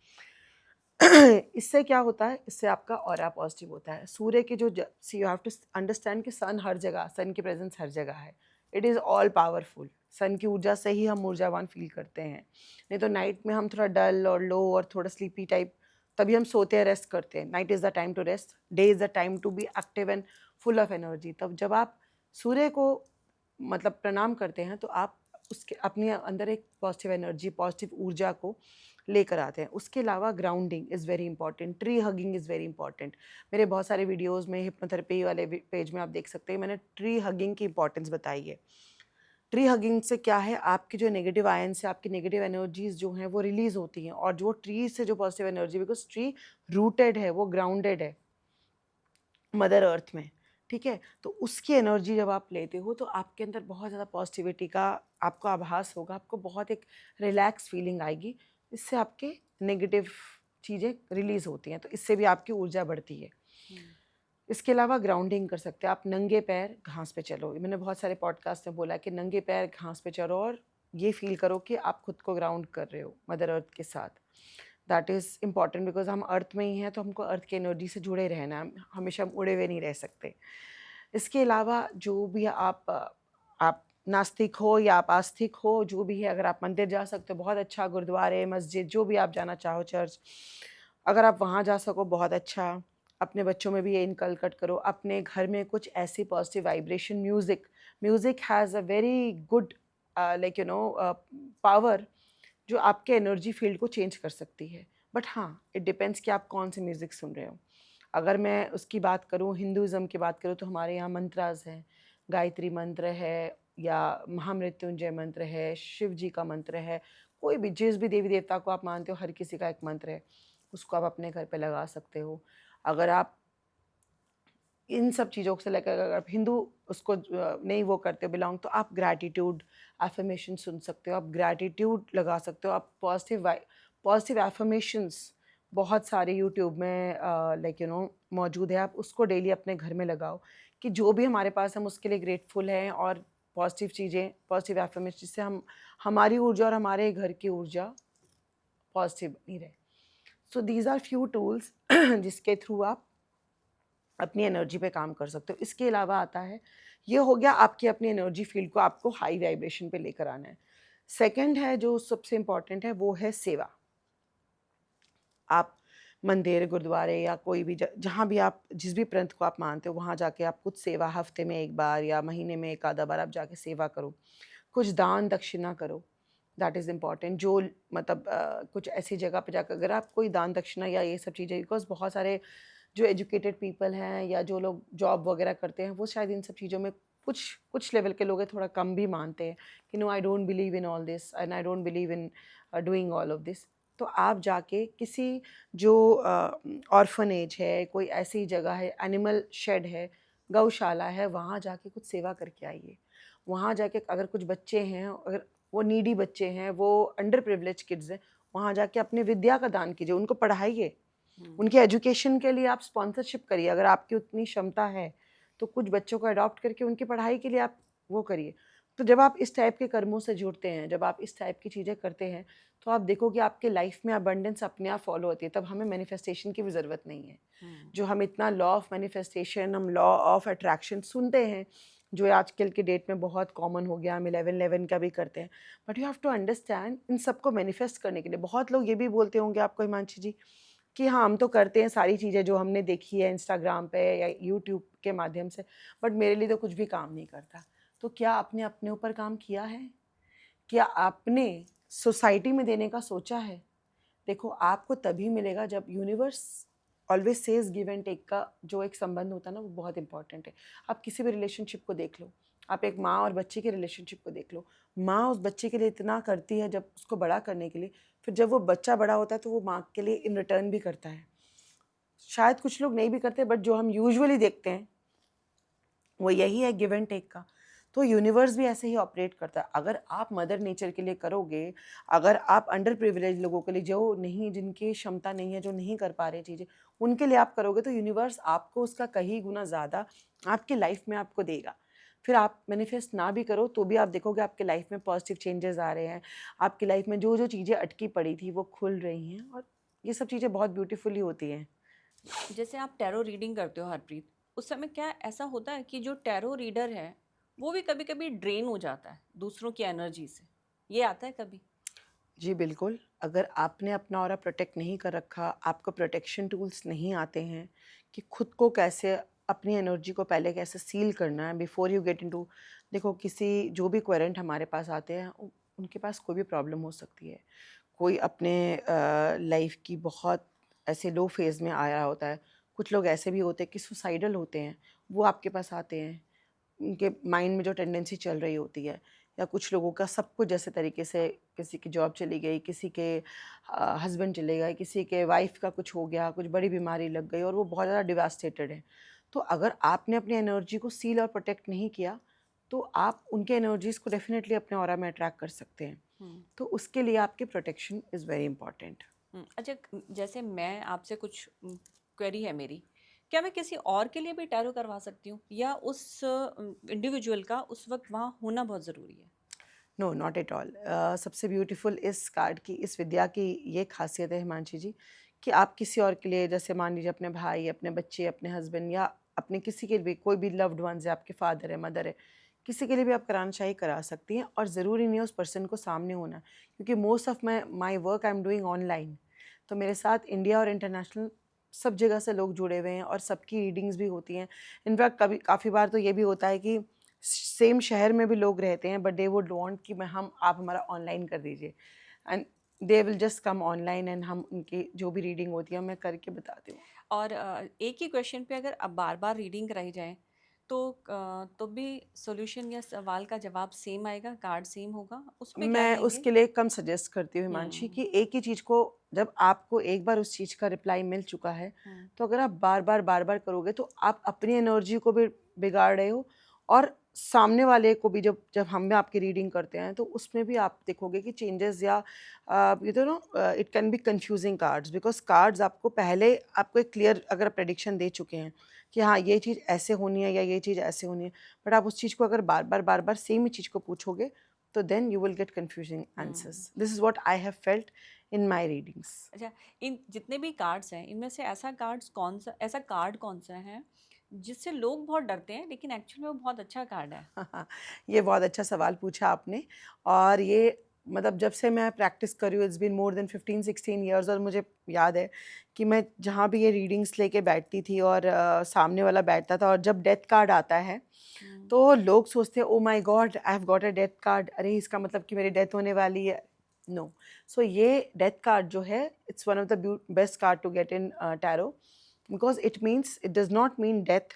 इससे क्या होता है, इससे आपका ऑरा पॉजिटिव होता है। सूर्य की जो सी, यू हैव टू अंडरस्टैंड कि सन हर जगह, सन की प्रेजेंस हर जगह है, इट इज़ ऑल पावरफुल। सन की ऊर्जा से ही हम ऊर्जावान फील करते हैं, नहीं तो नाइट में हम थोड़ा डल और लो और थोड़ा स्लीपी टाइप, तभी हम सोते हैं, रेस्ट करते हैं। Night is the time to rest, day is the time to be active and full of energy. तब जब आप सूर्य को मतलब प्रणाम करते हैं तो आप उसके अपने अंदर एक पॉजिटिव एनर्जी, पॉजिटिव ऊर्जा को लेकर आते हैं। उसके अलावा grounding is very important, tree hugging is very important. मेरे बहुत सारे वीडियोस में, हिप्नोथेरेपी वाले पेज में आप देख सकते हैं, मैंने ट्री हगिंग की इंपॉर्टेंस बताई है। ट्री हगिंग से क्या है, आपकी जो नेगेटिव आयन्स है, आपकी नेगेटिव एनर्जीज जो हैं वो रिलीज होती हैं, और जो ट्री से जो positive energy, because tree rooted है, वो ग्राउंडेड है मदर अर्थ में, ठीक है। तो उसकी एनर्जी जब आप लेते हो तो आपके अंदर बहुत ज़्यादा पॉजिटिविटी का आपको आभास होगा, आपको बहुत एक रिलैक्स फीलिंग आएगी। इससे आपके नेगेटिव चीज़ें रिलीज़ होती हैं, तो इससे भी आपकी ऊर्जा बढ़ती है। इसके अलावा ग्राउंडिंग कर सकते हैं आप, नंगे पैर घास पे चलो। मैंने बहुत सारे पॉडकास्ट में बोला कि नंगे पैर घास पे चलो और ये फील करो कि आप खुद को ग्राउंड कर रहे हो मदर अर्थ के साथ। दैट इज़ इम्पॉर्टेंट, बिकॉज हम अर्थ में ही हैं, तो हमको अर्थ की एनर्जी से जुड़े रहना है, हमेशा हम उड़े हुए नहीं रह सकते। इसके अलावा जो भी आप नास्तिक हो या आप आस्तिक हो, जो भी है, अगर आप मंदिर जा सकते हो बहुत अच्छा, गुरुद्वारे, मस्जिद, जो भी आप जाना चाहो, चर्च, अगर आप वहाँ जा सको बहुत अच्छा। अपने बच्चों में भी ये इनकलकट करो, अपने घर में कुछ ऐसी positive vibration, music has a very good like you know power, जो आपके एनर्जी फील्ड को चेंज कर सकती है। बट हाँ, इट डिपेंड्स कि आप कौन से म्यूज़िक सुन रहे हो। अगर मैं उसकी बात करूँ, हिंदुज़म की बात करूँ, तो हमारे यहाँ मंत्रास हैं, गायत्री मंत्र है या महामृत्युंजय मंत्र है, शिव जी का मंत्र है, कोई भी, जिस भी देवी देवता को आप मानते हो, हर किसी का एक मंत्र है, उसको आप अपने घर पे लगा सकते हो। अगर आप इन सब चीज़ों से लेकर, अगर आप हिंदू उसको नहीं वो करते हो बिलोंग, तो आप ग्रैटिट्यूड एफर्मेशन सुन सकते हो, आप ग्रैटिट्यूड लगा सकते हो, आप पॉजिटिव एफर्मेशंस बहुत सारे यूट्यूब में लाइक यू नो मौजूद है, आप उसको डेली अपने घर में लगाओ कि जो भी हमारे पास हम उसके लिए ग्रेटफुल हैं, और पॉजिटिव चीज़ें, पॉजिटिव एफर्मेशन, जिससे हम हमारी ऊर्जा और हमारे घर की ऊर्जा पॉजिटिव बनी रहे। So these are few tools जिसके थ्रू आप अपनी एनर्जी पे काम कर सकते हो। इसके अलावा आता है, ये हो गया आपकी अपनी एनर्जी फील्ड को आपको हाई वाइब्रेशन पे लेकर आना है। सेकंड है जो सबसे इम्पॉर्टेंट है, वो है सेवा। आप मंदिर, गुरुद्वारे या कोई भी जहाँ भी आप जिस भी पंथ को आप मानते हो, वहाँ जाके आप कुछ सेवा, हफ्ते में एक बार या महीने में एक आधा बार आप जाके सेवा करो, कुछ दान दक्षिणा करो। That is important. जो मतलब कुछ ऐसी जगह पे जाकर अगर आप कोई दान दक्षिणा या ये सब चीज़ें, बिकॉज बहुत सारे जो एजुकेटेड पीपल हैं या जो लोग जॉब वगैरह करते हैं, वो शायद इन सब चीज़ों में कुछ कुछ लेवल के लोग हैं, थोड़ा कम भी मानते हैं कि no, I don't believe in all this and I don't believe in doing all of this. तो आप जाके किसी जो ऑर्फनेज है, कोई ऐसी जगह है, एनिमल शेड है, गौशाला है, वहाँ जाके कुछ सेवा करके आइए। वहाँ जाके अगर कुछ बच्चे हैं, अगर वो नीडी बच्चे हैं, वो अंडर प्रिविलेज किड्स हैं, वहाँ जाके अपनी विद्या का दान कीजिए, उनको पढ़ाइए, उनके एजुकेशन के लिए आप स्पॉन्सरशिप करिए। अगर आपकी उतनी क्षमता है तो कुछ बच्चों को अडॉप्ट करके उनकी पढ़ाई के लिए आप वो करिए। तो जब आप इस टाइप के कर्मों से जुड़ते हैं, जब आप इस टाइप की चीज़ें करते हैं, तो आप देखोगे आपके लाइफ में अबंडेंस अपने आप फॉलो होती है। तब हमें मैनिफेस्टेशन की भी ज़रूरत नहीं है। जो हम इतना लॉ ऑफ मैनिफेस्टेशन, हम लॉ ऑफ अट्रैक्शन सुनते हैं, जो आजकल के डेट में बहुत कॉमन हो गया, हम 11-11 का भी करते हैं, but you have to understand, इन सबको मैनिफेस्ट करने के लिए बहुत लोग ये भी बोलते होंगे आपको, हिमांशी जी, कि हाँ, हम तो करते हैं सारी चीज़ें जो हमने देखी है इंस्टाग्राम पे या यूट्यूब के माध्यम से, बट मेरे लिए तो कुछ भी काम नहीं करता। तो क्या आपने अपने ऊपर काम किया है? क्या आपने सोसाइटी में देने का सोचा है? देखो, आपको तभी मिलेगा जब universe always says give and take का जो एक संबंध होता है ना, वो बहुत इंपॉर्टेंट है। आप किसी भी रिलेशनशिप को देख लो, आप एक माँ और बच्चे के रिलेशनशिप को देख लो। माँ उस बच्चे के लिए इतना करती है जब उसको बड़ा करने के लिए, फिर जब वो बच्चा बड़ा होता है तो वो माँ के लिए इन रिटर्न भी करता है। शायद कुछ लोग नहीं भी करते, बट जो हम यूजुअली देखते हैं वो यही है, गिव एंड टेक का। तो यूनिवर्स भी ऐसे ही ऑपरेट करता है। अगर आप मदर नेचर के लिए करोगे, अगर आप अंडर प्रिविलेज लोगों के लिए, जो नहीं, जिनकी क्षमता नहीं है, जो नहीं कर पा रहे चीज़ें, उनके लिए आप करोगे, तो यूनिवर्स आपको उसका कहीं गुना ज़्यादा आपकी लाइफ में आपको देगा। फिर आप मैनिफेस्ट ना भी करो तो भी आप देखोगे आपके लाइफ में पॉजिटिव चेंजेस आ रहे हैं। आपकी लाइफ में जो जो चीज़ें अटकी पड़ी थी वो खुल रही हैं, और ये सब चीज़ें बहुत ब्यूटीफुली होती हैं। जैसे आप टैरो रीडिंग करते हो हरप्रीत, उस समय क्या ऐसा होता है कि जो टैरो रीडर है वो भी कभी कभी ड्रेन हो जाता है दूसरों की एनर्जी से, ये आता है कभी? जी बिल्कुल, अगर आपने अपना ऑरा प्रोटेक्ट नहीं कर रखा, आपको प्रोटेक्शन टूल्स नहीं आते हैं कि खुद को कैसे, अपनी एनर्जी को पहले कैसे सील करना है बिफोर यू गेट इनटू। देखो, किसी जो भी क्वेरेंट हमारे पास आते हैं उनके पास कोई भी प्रॉब्लम हो सकती है। कोई अपने लाइफ की बहुत ऐसे लो फेज़ में आया होता है। कुछ लोग ऐसे भी होते हैं कि सुसाइडल होते हैं, वो आपके पास आते हैं। उनके माइंड में जो टेंडेंसी चल रही होती है, या कुछ लोगों का सब कुछ जैसे तरीके से, किसी की जॉब चली गई, किसी के हस्बैंड चले गए, किसी के वाइफ का कुछ हो गया, कुछ बड़ी बीमारी लग गई और वो बहुत ज़्यादा डिवास्टेटेड है। तो अगर आपने अपनी एनर्जी को सील और प्रोटेक्ट नहीं किया, तो आप उनके एनर्जीज़ को डेफिनेटली अपने ऑरा में अट्रैक्ट कर सकते हैं। हम्म। तो उसके लिए आपकी प्रोटेक्शन इज़ वेरी इंपॉर्टेंट। अच्छा, जैसे मैं आपसे कुछ क्वेरी है मेरी, क्या मैं किसी और के लिए भी टैरो करवा सकती हूँ, या उस इंडिविजुअल का उस वक्त वहाँ होना बहुत ज़रूरी है? No, not at all. सबसे ब्यूटीफुल इस कार्ड की, इस विद्या की ये खासियत है हिमांशी जी, कि आप किसी और के लिए, जैसे मान लीजिए अपने भाई, अपने बच्चे, अपने हस्बैंड, या अपने किसी के भी कोई भी लव्ड वंस है, आपके फादर है, मदर है, किसी के लिए भी आप कराना चाहिए करा सकती हैं। और ज़रूरी नहीं है उस पर्सन को सामने होना, क्योंकि most of my work I am doing online. तो मेरे साथ इंडिया और इंटरनेशनल सब जगह से लोग जुड़े हुए हैं और सबकी रीडिंग्स भी होती हैं। इनफैक्ट कभी काफ़ी बार तो ये भी होता है कि सेम शहर में भी लोग रहते हैं, बट दे वुड वांट कि मैं हम आप हमारा ऑनलाइन कर दीजिए, and they will just come online, and हम उनकी जो भी रीडिंग होती है मैं करके बताती हूँ। और एक ही क्वेश्चन पे अगर अब बार बार रीडिंग कराई जाए, तो भी सॉल्यूशन या सवाल का जवाब सेम आएगा, कार्ड सेम होगा, उस पे क्या मैं कहेंगे? उसके लिए कम सजेस्ट करती हूँ हिमांशी, हम्म। कि एक ही चीज़ को, जब आपको एक बार उस चीज़ का रिप्लाई मिल चुका है, हम्म। तो अगर आप बार बार करोगे तो आप अपनी एनर्जी को भी बिगाड़ रहे हो, और सामने वाले को भी, जब जब हम भी आपकी रीडिंग करते हैं तो उसमें भी आप देखोगे कि चेंजेस, या you know it can be confusing cards, because cards आपको पहले, आपको एक क्लियर अगर प्रेडिक्शन दे चुके हैं कि हाँ ये चीज़ ऐसे होनी है या ये चीज़ ऐसे होनी है, बट आप उस चीज़ को अगर बार बार सेम ही चीज़ को पूछोगे, तो then you will get confusing answers. Hmm. This is what I have felt in my readings. अच्छा, इन जितने भी कार्ड्स हैं, इनमें से ऐसा कार्ड कौन सा है जिससे लोग बहुत डरते हैं, लेकिन एक्चुअली में वो बहुत अच्छा कार्ड है? ये बहुत अच्छा सवाल पूछा आपने। और ये मतलब जब से मैं प्रैक्टिस कर रही हूँ, it's been more than 15-16 years, और मुझे याद है कि मैं जहाँ भी ये रीडिंग्स लेके बैठती थी और सामने वाला बैठता था, और जब डेथ कार्ड आता है हम्म। तो लोग सोचते हैं, oh my God I have got a death card, अरे इसका मतलब कि मेरी डेथ होने वाली है। नो, सो ये डेथ कार्ड जो है, it's one of the best card to get in tarot, because it means, it does not mean death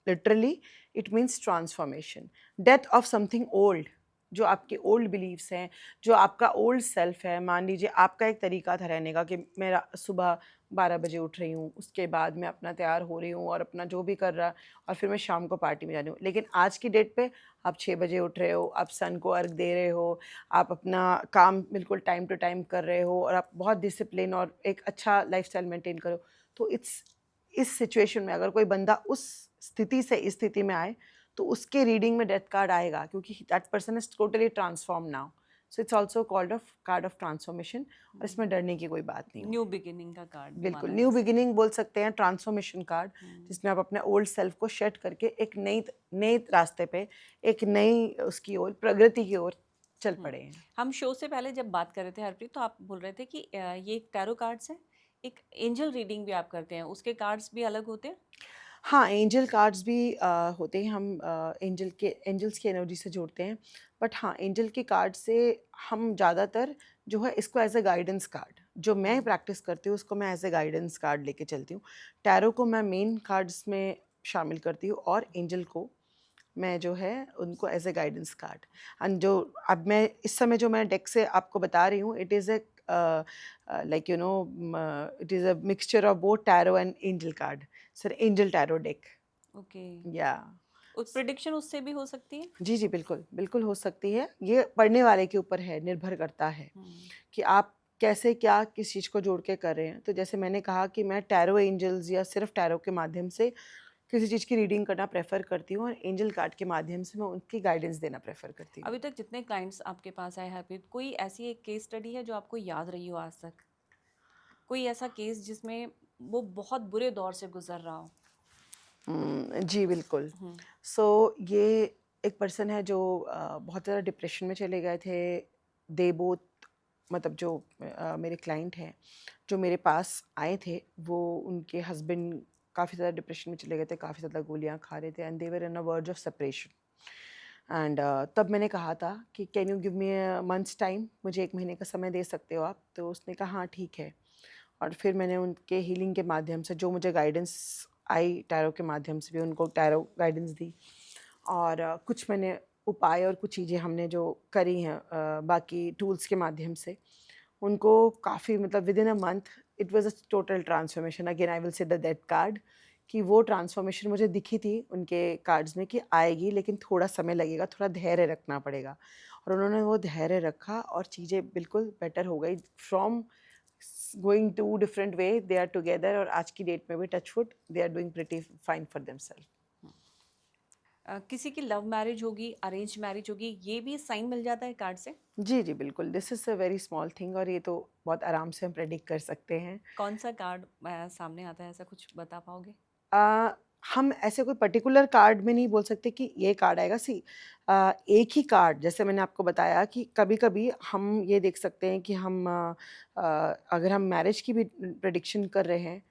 literally, it means transformation, death of something old, जो आपके ओल्ड बिलीव्स हैं, जो आपका old self है। मान लीजिए आपका एक तरीका था रहने का कि मेरा सुबह 12 बजे उठ रही हूँ, उसके बाद मैं अपना तैयार हो रही हूँ और अपना जो भी कर रहा, और फिर मैं शाम को पार्टी में जा रही हूँ। लेकिन आज की डेट पे आप 6 बजे उठ रहे हो, आप सन को अर्घ दे रहे हो, आप अपना काम बिल्कुल टाइम टू टाइम कर रहे हो, और आप बहुत डिसिप्लिन और एक अच्छा लाइफस्टाइल मेंटेन करो। तो इस सिचुएशन में अगर कोई बंदा उस स्थिति से इस स्थिति में आए, तो उसके रीडिंग में डेथ कार्ड आएगा, क्योंकि that person is totally transform now. So it's also called a card of transformation, और इसमें डरने की कोई बात नहीं न्यू होती। बिगिनिंग का कार्ड बिल्कुल, माना न्यू जा सकता बिगिनिंग बोल सकते हैं, ट्रांसफॉर्मेशन कार्ड, है। जिसमें आप अपने ओल्ड सेल्फ को शेड करके एक नई नए रास्ते पे, एक नई उसकी ओर, प्रगति की ओर चल हम्म। पड़े हैं। हम शो से पहले जब बात कर रहे थे हरप्रीत, तो आप बोल रहे थे कि ये एक टैरो कार्ड्स है, एक एंजल रीडिंग भी आप करते हैं, उसके कार्ड्स भी अलग होते हैं? हाँ, एंजल कार्ड्स भी होते हैं, हम एंजल्स की एनर्जी से जोड़ते हैं। बट हाँ, एंजल के कार्ड से हम ज़्यादातर जो है इसको एज़ अ गाइडेंस कार्ड, जो मैं हम्म। प्रैक्टिस करती हूँ उसको मैं एज़ अ गाइडेंस कार्ड लेके चलती हूँ। टैरो को मैं मेन कार्ड्स में शामिल करती हूँ, और एंजल को मैं जो है उनको as a guidance card. And जो अब मैं इस समय जो मैं डेक से आपको बता रही हूँ, it is like it is a mixture of both tarot and angel card, sir angel tarot deck. Okay. या प्रिडिक्शन उससे भी हो सकती है? जी जी, बिल्कुल बिल्कुल हो सकती है। ये पढ़ने वाले के ऊपर है, निर्भर करता है हम्म। कि आप कैसे क्या किस चीज़ को जोड़ के कर रहे हैं। तो जैसे मैंने कहा कि मैं टैरो एंजल्स या सिर्फ टैरो के माध्यम से किसी चीज़ की रीडिंग करना प्रेफर करती हूँ, और एंजल कार्ड के माध्यम से मैं उनकी गाइडेंस देना प्रेफर करती हूँ। अभी तक जितने क्लाइंट्स आपके पास आए हरप्रीत, कोई ऐसी एक केस स्टडी है जो आपको याद रही हो आज तक? कोई ऐसा केस जिसमें वो बहुत बुरे दौर से गुजर रहा हो? जी बिल्कुल। हम्म। सो ये एक पर्सन है जो बहुत ज़्यादा डिप्रेशन में चले गए थे। दे बोथ, मतलब जो मेरे क्लाइंट हैं जो मेरे पास आए थे, वो उनके हस्बैंड काफ़ी ज़्यादा डिप्रेशन में चले गए थे, काफ़ी ज़्यादा गोलियां खा रहे थे, and they were in a verge of separation. And तब मैंने कहा था कि can you give me a months time, मुझे 1 महीने का समय दे सकते हो आप? तो उसने कहा हाँ ठीक है। और फिर मैंने उनके हीलिंग के माध्यम से जो मुझे गाइडेंस आई, टैरो के माध्यम से भी उनको टैरो गाइडेंस दी, और कुछ मैंने उपाय और कुछ चीज़ें हमने जो करी हैं बाकी टूल्स के माध्यम से, उनको काफ़ी, मतलब with in a month it was a total transformation. Again I will say the that card, कि वो ट्रांसफॉर्मेशन मुझे दिखी थी उनके कार्ड्स में कि आएगी, लेकिन थोड़ा समय लगेगा, थोड़ा धैर्य रखना पड़ेगा। और उन्होंने वो धैर्य रखा और चीज़ें बिल्कुल बेटर हो गई। From going to different way they are together, और आज की डेट में भी touchwood they are doing pretty fine for themselves. किसी की लव मैरिज होगी, अरेंज मैरिज होगी, ये भी साइन मिल जाता है कार्ड से? जी जी बिल्कुल, this is a very small thing, और ये तो बहुत आराम से हम प्रेडिक्ट कर सकते हैं। कौन सा कार्ड सामने आता है, ऐसा कुछ बता पाओगे? अ, हम ऐसे कोई पर्टिकुलर कार्ड में नहीं बोल सकते कि ये कार्ड आएगा। सी एक ही कार्ड, जैसे मैंने आपको बताया कि कभी-कभी हम ये देख सकते हैं कि हम अगर हम मैरिज की भी प्रेडिक्शन कर रहे हैं,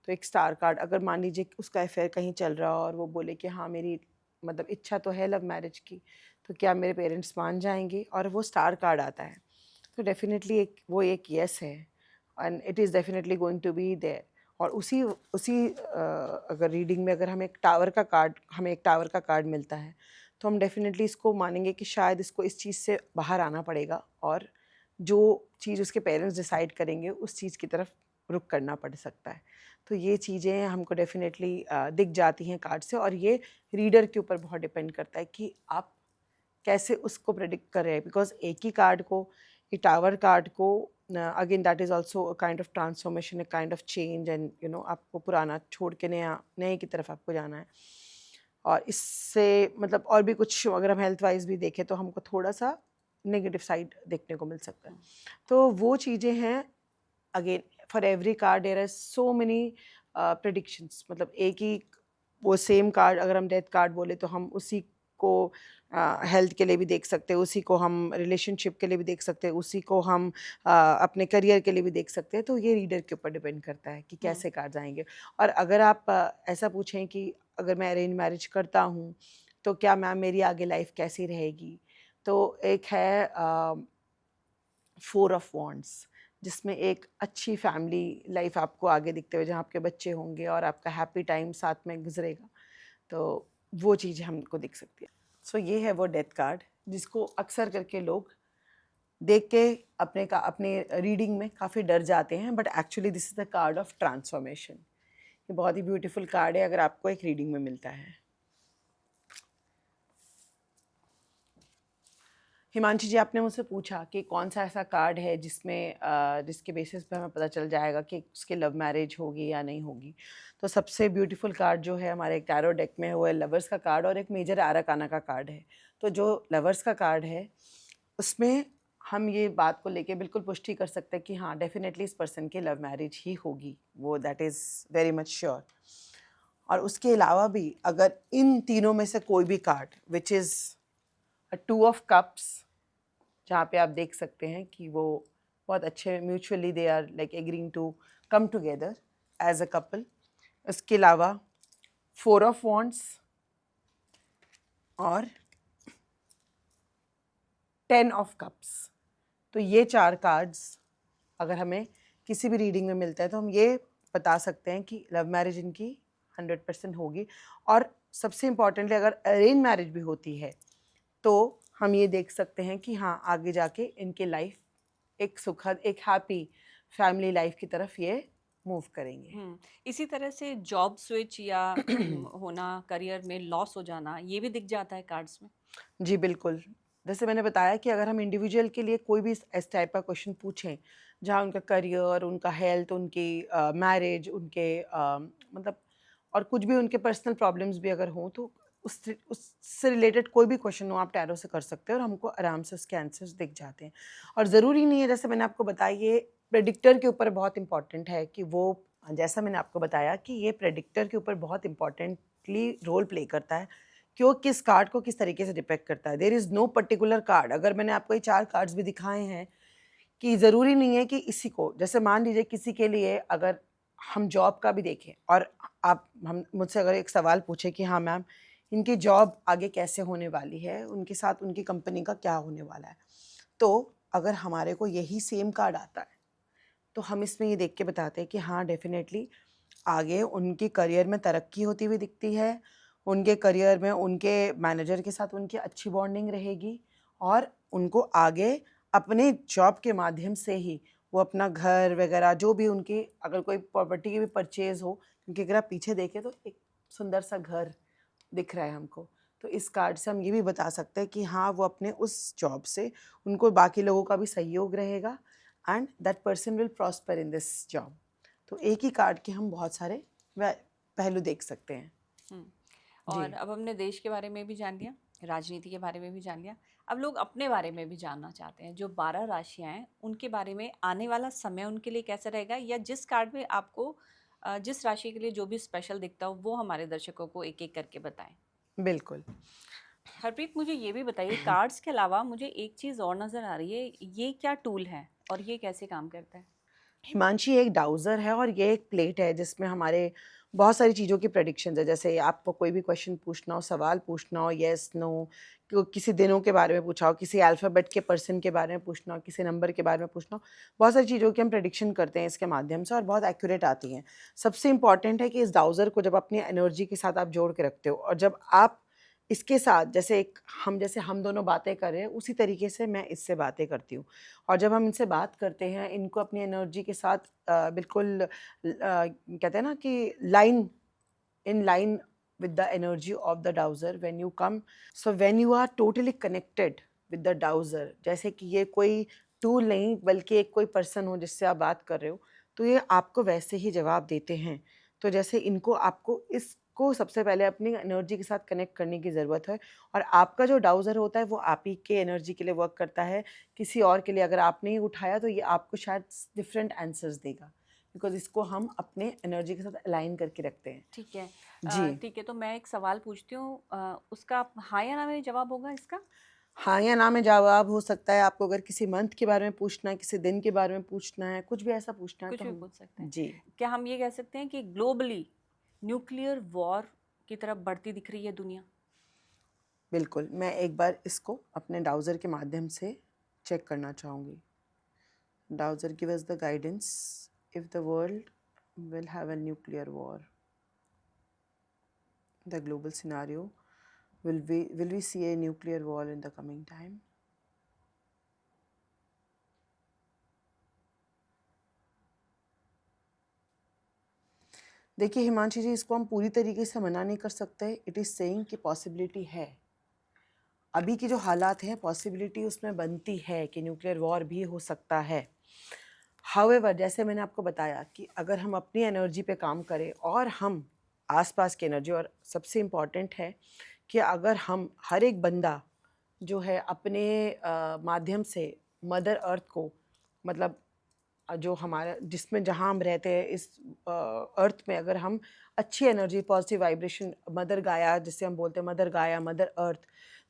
तो एक स्टार कार्ड, अगर मान लीजिए कि उसका अफेयर कहीं चल रहा हो और वो बोले कि हाँ मेरी, मतलब इच्छा तो है लव मैरिज की, तो क्या मेरे पेरेंट्स मान जाएँगे? और वो स्टार कार्ड आता है, तो डेफ़िनेटली एक वो एक येस है, and it is definitely going to be there. और उसी उसी अगर रीडिंग में अगर हमें एक टावर का कार्ड मिलता है, तो हम डेफ़िनेटली इसको मानेंगे कि शायद इसको इस चीज़ से बाहर आना पड़ेगा, और जो चीज़ उसके पेरेंट्स डिसाइड करेंगे उस चीज़ की तरफ रुख करना पड़ सकता है। तो ये चीज़ें हमको डेफ़िनेटली दिख जाती हैं कार्ड से, और ये रीडर के ऊपर बहुत डिपेंड करता है कि आप कैसे उसको प्रेडिक्ट कर रहे हैं। बिकॉज एक ही कार्ड को, ये टावर कार्ड को, again that is also a kind of transformation, a kind of change, and you know आपको पुराना छोड़ के नया, नए की तरफ आपको जाना है। और इससे मतलब और भी कुछ, अगर हम हेल्थ वाइज भी देखें तो हमको थोड़ा सा नेगेटिव साइड देखने को मिल सकता है। तो वो चीज़ें हैं। Again for every card there are so many predictions, मतलब एक ही वो सेम कार्ड, अगर हम डेथ कार्ड बोले तो हम उसी को हेल्थ के लिए भी देख सकते हैं, उसी को हम रिलेशनशिप के लिए भी देख सकते हैं, उसी को हम अपने करियर के लिए भी देख सकते हैं। तो ये रीडर के ऊपर डिपेंड करता है कि कैसे कार्ड्स आएंगे। और अगर आप ऐसा पूछें कि अगर मैं अरेंज मैरिज करता हूँ तो क्या मैम मेरी आगे लाइफ कैसी रहेगी, तो एक है 4 ऑफ वॉन्ड्स, जिसमें एक अच्छी फैमिली लाइफ आपको आगे दिखते हुए, जहाँ आपके बच्चे होंगे और आपका हैप्पी टाइम साथ में गुजरेगा। तो वो चीज़ हमको दिख सकती है। सो ये है वो डेथ कार्ड, जिसको अक्सर करके लोग देख के अपने रीडिंग में काफ़ी डर जाते हैं, but actually this is the card of transformation. ये बहुत ही ब्यूटीफुल कार्ड है अगर आपको एक रीडिंग में मिलता है। हिमांशी जी, आपने मुझसे पूछा कि कौन सा ऐसा कार्ड है जिसके बेसिस पे हमें पता चल जाएगा कि उसकी लव मैरिज होगी या नहीं होगी। तो सबसे ब्यूटीफुल कार्ड जो है हमारे टैरो डेक में, वो है लवर्स का कार्ड, और एक मेजर आराकाना का कार्ड है। तो जो लवर्स का कार्ड है, उसमें हम ये बात को लेके बिल्कुल पुष्टि कर सकते हैं कि हाँ डेफिनेटली इस पर्सन की लव मैरिज ही होगी, वो that is very much sure. और उसके अलावा भी अगर इन तीनों में से कोई भी card, which is a 2 of cups, जहाँ पे आप देख सकते हैं कि वो बहुत अच्छे mutually they are like agreeing to come together as a couple. इसके अलावा 4 ऑफ वॉन्ड्स और 10 ऑफ कप्स। तो ये 4 कार्ड्स अगर हमें किसी भी रीडिंग में मिलता है तो हम ये बता सकते हैं कि लव मैरिज इनकी 100% होगी। और सबसे इम्पॉर्टेंटली अगर अरेंज मैरिज भी होती है तो हम ये देख सकते हैं कि हाँ आगे जाके इनकी लाइफ एक सुखद, एक हैप्पी फैमिली लाइफ की तरफ ये मूव करेंगे। इसी तरह से जॉब स्विच या होना, करियर में लॉस हो जाना, ये भी दिख जाता है कार्ड्स में? जी बिल्कुल। जैसे मैंने बताया कि अगर हम इंडिविजुअल के लिए कोई भी इस टाइप का क्वेश्चन पूछें, जहाँ उनका करियर, उनका हेल्थ, उनकी मैरिज, उनके मतलब और कुछ भी उनके पर्सनल प्रॉब्लम्स भी अगर हों, तो उससे रिलेटेड कोई भी क्वेश्चन हो आप टैरो से कर सकते हैं और हमको आराम से उसके आंसर्स दिख जाते हैं। और ज़रूरी नहीं है, जैसे मैंने आपको बताया, ये प्रेडिक्टर के ऊपर बहुत इंपॉर्टेंट है कि वो, जैसा मैंने आपको बताया कि ये प्रेडिक्टर के ऊपर बहुत इंपॉर्टेंटली रोल प्ले करता है, कि वो किस कार्ड को किस तरीके से डिपेक्ट करता है। There is no particular card. अगर मैंने आपको ये 4 कार्ड्स भी दिखाए हैं कि ज़रूरी नहीं है कि इसी को, जैसे मान लीजिए किसी के लिए अगर हम जॉब का भी देखें और आप हम मुझसे अगर एक सवाल पूछे कि हाँ मैम, इनकी जॉब आगे कैसे होने वाली है, उनके साथ उनकी कंपनी का क्या होने वाला है, तो अगर हमारे को यही सेम कार्ड आता है तो हम इसमें ये देख के बताते हैं कि हाँ डेफिनेटली आगे उनकी करियर में तरक्की होती हुई दिखती है, उनके करियर में उनके मैनेजर के साथ उनकी अच्छी बॉन्डिंग रहेगी और उनको आगे अपने जॉब के माध्यम से ही वो अपना घर वगैरह जो भी उनकी अगर कोई प्रॉपर्टी की भी परचेज हो, क्योंकि अगर आप पीछे देखें तो एक सुंदर सा घर दिख रहा है हमको, तो इस कार्ड से हम ये भी बता सकते हैं कि हाँ वो अपने उस जॉब से उनको बाकी लोगों का भी सहयोग रहेगा and that person will prosper in this job. तो एक ही कार्ड के हम बहुत सारे पहलू देख सकते हैं। हम्म। जी और अब हमने देश के बारे में भी जान लिया, राजनीति के बारे में भी जान लिया। अब लोग अपने बारे में भी जानना चाहते हैं, जो 12 राशियां हैं उनके बारे में आने वाला समय उनके लिए कैसा रहेगा, या जिस कार्ड में आपको जिस राशि के लिए जो भी स्पेशल दिखता हो वो हमारे दर्शकों को एक एक करके बताएं। बिल्कुल। हरप्रीत, मुझे ये भी बताइए, कार्ड्स के अलावा मुझे एक चीज़ और नज़र आ रही है, ये क्या टूल है और ये कैसे काम करता है? हिमांशी एक डाउज़र है और ये एक प्लेट है जिसमें हमारे बहुत सारी चीज़ों की प्रेडिक्शंस है। जैसे आपको कोई भी क्वेश्चन पूछना हो, सवाल पूछना हो, येस नो, किसी दिनों के बारे में पूछा हो, किसी अल्फ़ाबेट के पर्सन के बारे में पूछना हो, किसी नंबर के बारे में पूछना हो, बहुत सारी चीज़ों की हम प्रेडिक्शन करते हैं इसके माध्यम से और बहुत एक्यूरेट आती हैं। सबसे इम्पॉर्टेंट है कि इस डाउज़र को जब अपनी एनर्जी के साथ आप जोड़ के रखते हो और जब आप इसके साथ जैसे हम दोनों बातें कर रहे हैं उसी तरीके से मैं इससे बातें करती हूँ। और जब हम इनसे बात करते हैं इनको अपनी एनर्जी के साथ बिल्कुल कहते हैं ना कि line in line with the energy of the dowser when you come, so when you are totally connected with the dowser, जैसे कि ये कोई टूल नहीं बल्कि एक कोई पर्सन हो जिससे आप बात कर रहे हो, तो ये आपको वैसे ही जवाब देते हैं। तो जैसे इनको आपको इसको सबसे पहले अपनी एनर्जी के साथ कनेक्ट करने की ज़रूरत है और आपका जो डाउज़र होता है वो आप ही के एनर्जी के लिए वर्क करता है, किसी और के लिए अगर आपने ही उठाया तो ये आपको शायद डिफरेंट आंसर्स देगा, बिकॉज इसको हम अपने एनर्जी के साथ अलाइन करके रखते हैं। ठीक है। जी। ठीक है, तो मैं एक सवाल पूछती हूँ, उसका हाँ या ना में जवाब होगा इसका? हाँ या ना में जवाब हो सकता है। आपको अगर किसी मंथ के बारे में पूछना है, किसी दिन के बारे में पूछना है, कुछ भी ऐसा पूछना है कुछ तो भी हम पूछ सकते हैं। जी, क्या हम ये कह सकते हैं कि ग्लोबली न्यूक्लियर वॉर की तरफ बढ़ती दिख रही है दुनिया? बिल्कुल। मैं एक बार इसको अपने डाउज़र के माध्यम से चेक करना चाहूँगी। Dowser give us the guidance if the world will have a nuclear war, the global scenario, will we see a nuclear war in the coming time? देखिए हिमांशी जी, इसको हम पूरी तरीके से मना नहीं कर सकते। इट इज़ सेइंग कि पॉसिबिलिटी है। अभी की जो हालात हैं पॉसिबिलिटी उसमें बनती है कि न्यूक्लियर वॉर भी हो सकता है। हाउएवर जैसे मैंने आपको बताया कि अगर हम अपनी एनर्जी पे काम करें और हम आसपास की एनर्जी, और सबसे इम्पॉर्टेंट है कि अगर हम हर एक बंदा जो है अपने माध्यम से मदर अर्थ को, मतलब जो हमारा जिसमें जहाँ हम रहते हैं इस अर्थ में, अगर हम अच्छी एनर्जी पॉजिटिव वाइब्रेशन, मदर गाया जिसे हम बोलते हैं, मदर गाया, मदर अर्थ,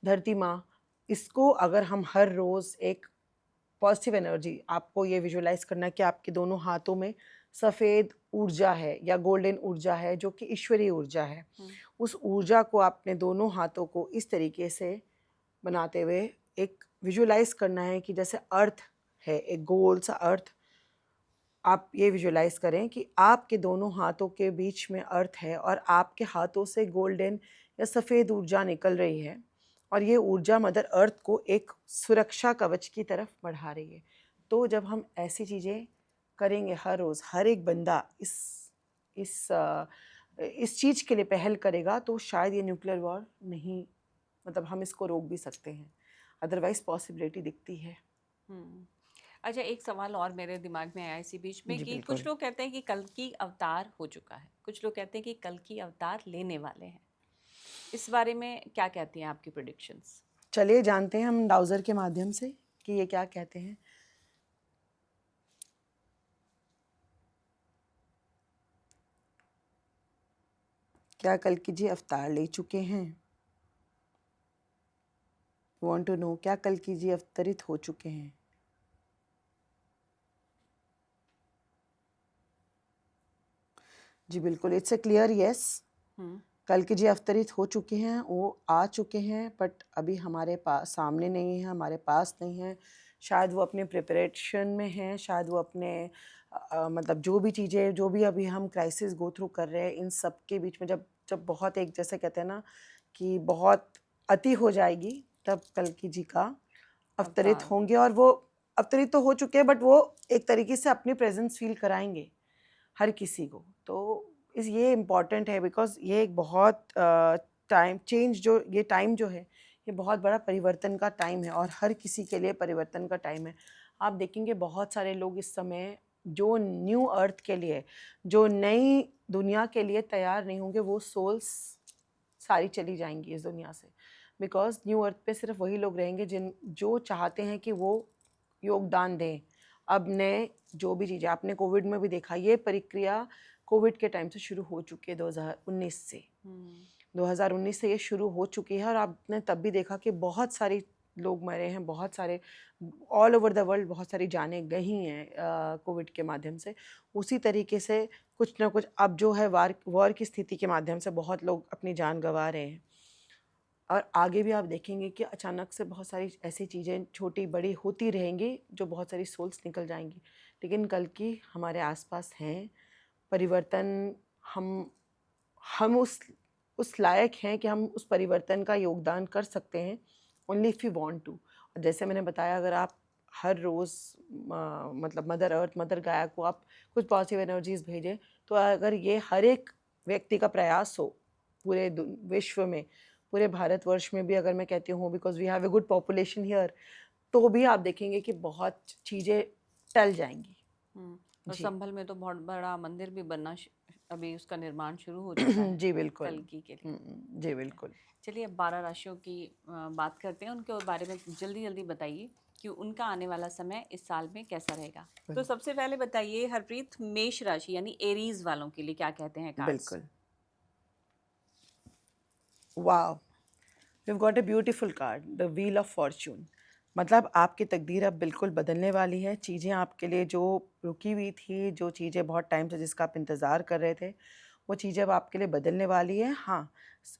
धरती माँ, इसको अगर हम हर रोज़ एक पॉजिटिव एनर्जी, आपको ये विजुअलाइज करना है कि आपके दोनों हाथों में सफ़ेद ऊर्जा है या गोल्डन ऊर्जा है जो कि ईश्वरीय ऊर्जा है। उस ऊर्जा को आपने दोनों हाथों को इस तरीके से बनाते हुए एक विजुअलाइज करना है कि जैसे अर्थ है, एक गोल सा अर्थ, आप ये विजुअलाइज करें कि आपके दोनों हाथों के बीच में अर्थ है और आपके हाथों से गोल्डन या सफ़ेद ऊर्जा निकल रही है और ये ऊर्जा मदर अर्थ को एक सुरक्षा कवच की तरफ बढ़ा रही है। तो जब हम ऐसी चीज़ें करेंगे हर रोज़, हर एक बंदा इस चीज़ के लिए पहल करेगा तो शायद ये न्यूक्लियर वॉर नहीं, मतलब हम इसको रोक भी सकते हैं। अदरवाइज़ पॉसिबिलिटी दिखती है। हम्म। अच्छा, एक सवाल और मेरे दिमाग में आया इसी बीच में जी कि कुछ बिल्कुल। लोग कहते हैं कि कल की अवतार हो चुका है, कुछ लोग कहते हैं कि कल की अवतार लेने वाले हैं। इस बारे में क्या कहती हैं आपकी प्रेडिक्शंस? चलिए जानते हैं हम डाउज़र के माध्यम से कि ये क्या कहते हैं। क्या कल्कि जी अवतार ले चुके हैं? वांट टू नो क्या कल्कि जी अवतरित हो चुके हैं? जी बिल्कुल, इट्स अ क्लियर यस। कल्कि जी अवतरित हो चुके हैं, वो आ चुके हैं, बट अभी हमारे पास सामने नहीं है, हमारे पास नहीं है। शायद वो अपने प्रिपरेशन में हैं, शायद वो अपने मतलब जो भी चीज़ें, जो भी अभी हम क्राइसिस गो थ्रू कर रहे हैं, इन सब के बीच में जब जब बहुत एक जैसे कहते हैं ना कि बहुत अति हो जाएगी, तब कल्कि जी का अवतरित अवतार। होंगे। और वो अवतरित तो हो चुके हैं, बट वो एक तरीके से अपनी प्रेजेंस फील कराएंगे हर किसी को। तो इस ये इम्पॉर्टेंट है, बिकॉज ये एक बहुत टाइम चेंज, जो ये टाइम जो है, ये बहुत बड़ा परिवर्तन का टाइम है और हर किसी के लिए परिवर्तन का टाइम है। आप देखेंगे बहुत सारे लोग इस समय जो न्यू अर्थ के लिए, जो नई दुनिया के लिए तैयार नहीं होंगे, वो सोल्स सारी चली जाएंगी इस दुनिया से। बिकॉज न्यू अर्थ पे सिर्फ वही लोग रहेंगे जो चाहते हैं कि वो योगदान दें। अब नए जो भी चीज़ें आपने कोविड में भी देखा, ये प्रक्रिया कोविड के टाइम से शुरू हो चुकी है, 2019 से। 2019 से ये शुरू हो चुकी है और आपने तब भी देखा कि बहुत सारे लोग मरे हैं, बहुत सारे ऑल ओवर द वर्ल्ड बहुत सारी जानें गई हैं कोविड के माध्यम से। उसी तरीके से कुछ ना कुछ अब जो है वॉर की स्थिति के माध्यम से बहुत लोग अपनी जान गंवा रहे हैं। और आगे भी आप देखेंगे कि अचानक से बहुत सारी ऐसी चीज़ें छोटी बड़ी होती रहेंगी, जो बहुत सारी सोल्स निकल जाएंगी। लेकिन कल की हमारे आसपास हैं परिवर्तन। हम उस लायक हैं कि हम उस परिवर्तन का योगदान कर सकते हैं, only if you want to. और जैसे मैंने बताया, अगर आप हर रोज़ मतलब मदर अर्थ, मदर गाया को आप कुछ पॉजिटिव एनर्जीज भेजें, तो अगर ये हर एक व्यक्ति का प्रयास हो पूरे विश्व में, पूरे भारतवर्ष में भी, अगर मैं कहती हूँ, because we have a good population here, तो भी आप देखेंगे कि बहुत चीज़ें टल जाएंगी। और जी संभल में तो बहुत बड़ा मंदिर भी बनना अभी उसका निर्माण शुरू हो चुका है जी बिल्कुल। कल्कि के लिए। जी बिल्कुल। चलिए अब 12 राशियों की बात करते हैं, उनके बारे में जल्दी जल्दी बताइए कि उनका आने वाला समय इस साल में कैसा रहेगा। तो सबसे पहले बताइए हरप्रीत, मेष राशि यानी एरीज वालों के लिए क्या कहते हैं कार्ड्स? बिल्कुल। Wow, we got a beautiful card, the wheel of fortune. मतलब आपकी तकदीर अब बिल्कुल बदलने वाली है। चीज़ें आपके लिए जो रुकी हुई थी, जो चीज़ें बहुत टाइम से जिसका आप इंतज़ार कर रहे थे, वो चीज़ें अब आपके लिए बदलने वाली है। हाँ,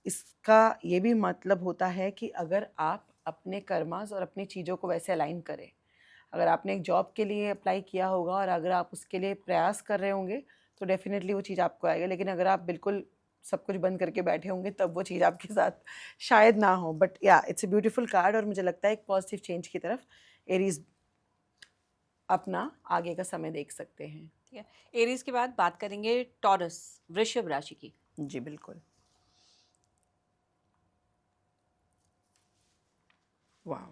इसका ये भी मतलब होता है कि अगर आप अपने कर्मास और अपनी चीज़ों को वैसे अलाइन करें, अगर आपने एक जॉब के लिए अप्लाई किया होगा और अगर आप उसके लिए प्रयास कर रहे होंगे, तो डेफिनेटली वो चीज़ आपको आएगी। लेकिन अगर आप बिल्कुल सब कुछ बंद करके बैठे होंगे, तब वो चीज़ आपके साथ शायद ना हो। बट या, इट्स अ ब्यूटीफुल कार्ड और मुझे लगता है एक पॉजिटिव चेंज की तरफ एरीज अपना आगे का समय देख सकते हैं। ठीक है, एरीज के बाद बात करेंगे टॉरस, वृषभ राशि की। जी बिल्कुल। वाह,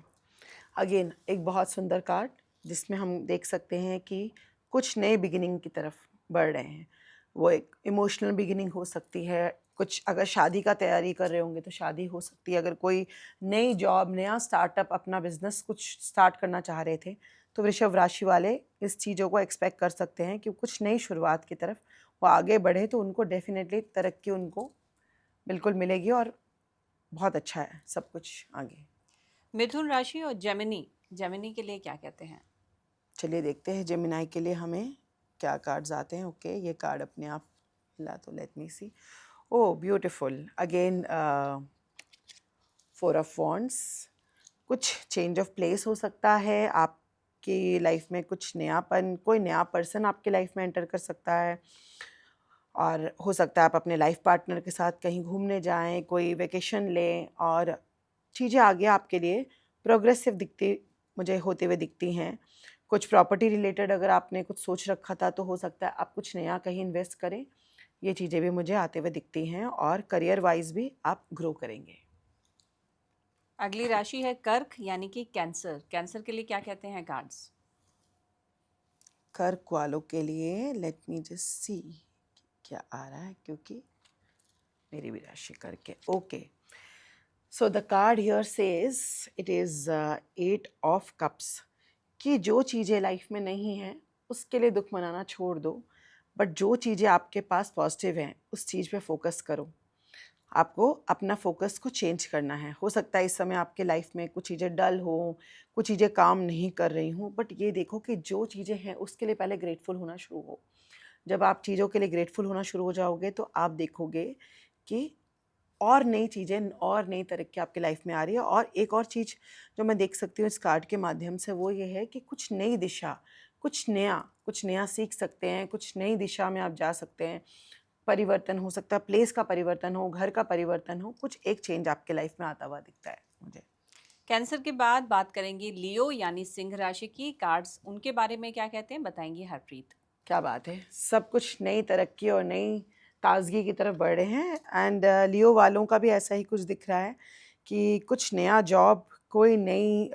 अगेन एक बहुत सुंदर कार्ड, जिसमें हम देख सकते हैं कि कुछ नए बिगिनिंग की तरफ बढ़ रहे हैं। वो एक इमोशनल बिगिनिंग हो सकती है, कुछ अगर शादी का तैयारी कर रहे होंगे तो शादी हो सकती है, अगर कोई नई जॉब, नया स्टार्टअप, अपना बिजनेस कुछ स्टार्ट करना चाह रहे थे, तो वृषभ राशि वाले इस चीज़ों को एक्सपेक्ट कर सकते हैं कि कुछ नई शुरुआत की तरफ वो आगे बढ़े, तो उनको डेफिनेटली तरक्की उनको बिल्कुल मिलेगी और बहुत अच्छा है सब कुछ आगे। मिथुन राशि और जेमिनी, जेमिनी के लिए क्या कहते हैं? चलिए देखते हैं जेमिनाई के लिए हमें क्या कार्ड्स आते हैं। ओके, ये कार्ड अपने आप ला, तो let me see. Oh beautiful, again 4 of wands. कुछ चेंज ऑफ प्लेस हो सकता है आपकी लाइफ में, कुछ नयापन, कोई नया पर्सन आपकी लाइफ में एंटर कर सकता है, और हो सकता है आप अपने लाइफ पार्टनर के साथ कहीं घूमने जाएं, कोई वेकेशन लें, और चीज़ें आगे आपके लिए प्रोग्रेसिव दिखती मुझे होते हुए दिखती हैं। कुछ प्रॉपर्टी रिलेटेड अगर आपने कुछ सोच रखा था, तो हो सकता है आप कुछ नया कहीं इन्वेस्ट करें। ये चीज़ें भी मुझे आते हुए दिखती हैं, और करियर वाइज भी आप ग्रो करेंगे। अगली राशि है कर्क यानी कि कैंसर, कैंसर के लिए क्या कहते हैं कार्ड्स? कर्क वालों के लिए लेट मी जस्ट सी क्या आ रहा है, क्योंकि मेरी भी राशि कर्क है। Okay, so the card here says it is 8 of cups, कि जो चीज़ें लाइफ में नहीं हैं उसके लिए दुख मनाना छोड़ दो, बट जो चीज़ें आपके पास पॉजिटिव हैं उस चीज़ पे फोकस करो। आपको अपना फोकस को चेंज करना है। हो सकता है इस समय आपके लाइफ में कुछ चीज़ें डल हो, कुछ चीज़ें काम नहीं कर रही हों, बट ये देखो कि जो चीज़ें हैं उसके लिए पहले ग्रेटफुल होना शुरू हो। जब आप चीज़ों के लिए ग्रेटफुल होना शुरू हो जाओगे तो आप देखोगे कि और नई चीज़ें और नई तरक्की आपकी लाइफ में आ रही है। और एक और चीज़ जो मैं देख सकती हूँ इस कार्ड के माध्यम से, वो ये है कि कुछ नई दिशा, कुछ नया सीख सकते हैं, कुछ नई दिशा में आप जा सकते हैं। परिवर्तन हो सकता है, प्लेस का परिवर्तन हो, घर का परिवर्तन हो, कुछ एक चेंज आपके लाइफ में आता हुआ दिखता है मुझे। कैंसर के बाद बात करेंगे लियो यानी सिंह राशि की। कार्ड्स उनके बारे में क्या कहते हैं, बताएंगी हरप्रीत। क्या बात है, सब कुछ नई तरक्की और नई ताजगी की तरफ बढ़ रहे हैं। एंड लियो वालों का भी ऐसा ही कुछ दिख रहा है कि कुछ नया जॉब, कोई नई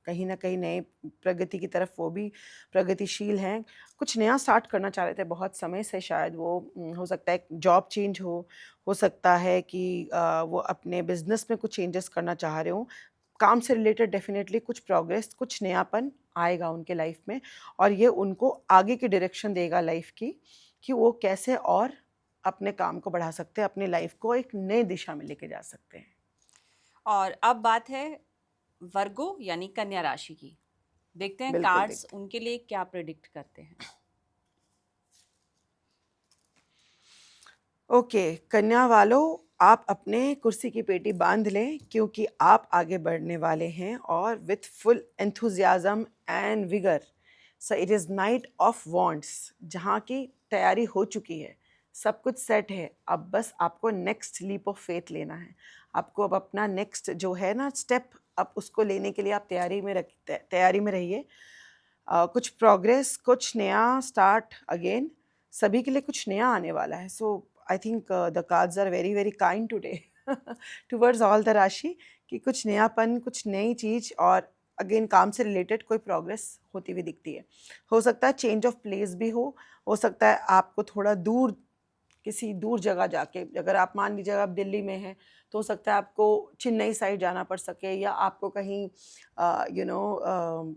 कहीं ना कहीं नई प्रगति की तरफ वो भी प्रगतिशील हैं। कुछ नया स्टार्ट करना चाह रहे थे बहुत समय से, शायद वो हो सकता है जॉब चेंज हो सकता है कि वो अपने बिजनेस में कुछ चेंजेस करना चाह रहे हो। काम से रिलेटेड डेफिनेटली कुछ प्रोग्रेस, कुछ नयापन आएगा उनके लाइफ में, और ये उनको आगे की डायरेक्शन देगा लाइफ की, कि वो कैसे और अपने काम को बढ़ा सकते हैं, अपनी लाइफ को एक नई दिशा में लेके जा सकते हैं। और अब बात है वर्गो यानी कन्या राशि की। देखते हैं बिल्कुल कार्ड्स देखते उनके लिए क्या प्रिडिक्ट करते हैं। हैं। ओके, कन्या वालों, आप अपने कुर्सी की पेटी बांध लें, क्योंकि आप आगे बढ़ने वाले हैं और with full enthusiasm and vigour. So it is night of wants, जहाँ की तैयारी हो चुकी है, सब कुछ सेट है। अब बस आपको नेक्स्ट लीप ऑफ फेथ लेना है। आपको अब अपना नेक्स्ट जो है ना स्टेप, अब उसको लेने के लिए आप तैयारी में रहिए। कुछ प्रोग्रेस, कुछ नया स्टार्ट अगेन, सभी के लिए कुछ नया आने वाला है। So I think the cards are very very kind today towards all the rashi, कि कुछ नयापन, कुछ नई चीज़, और अगेन काम से रिलेटेड कोई प्रोग्रेस होती हुई दिखती है। हो सकता है चेंज ऑफ प्लेस भी हो सकता है आपको थोड़ा दूर, किसी दूर जगह जाके, अगर आप मान लीजिए आप दिल्ली में हैं, तो हो सकता है आपको चेन्नई साइड जाना पड़ सके, या आपको कहीं यू नो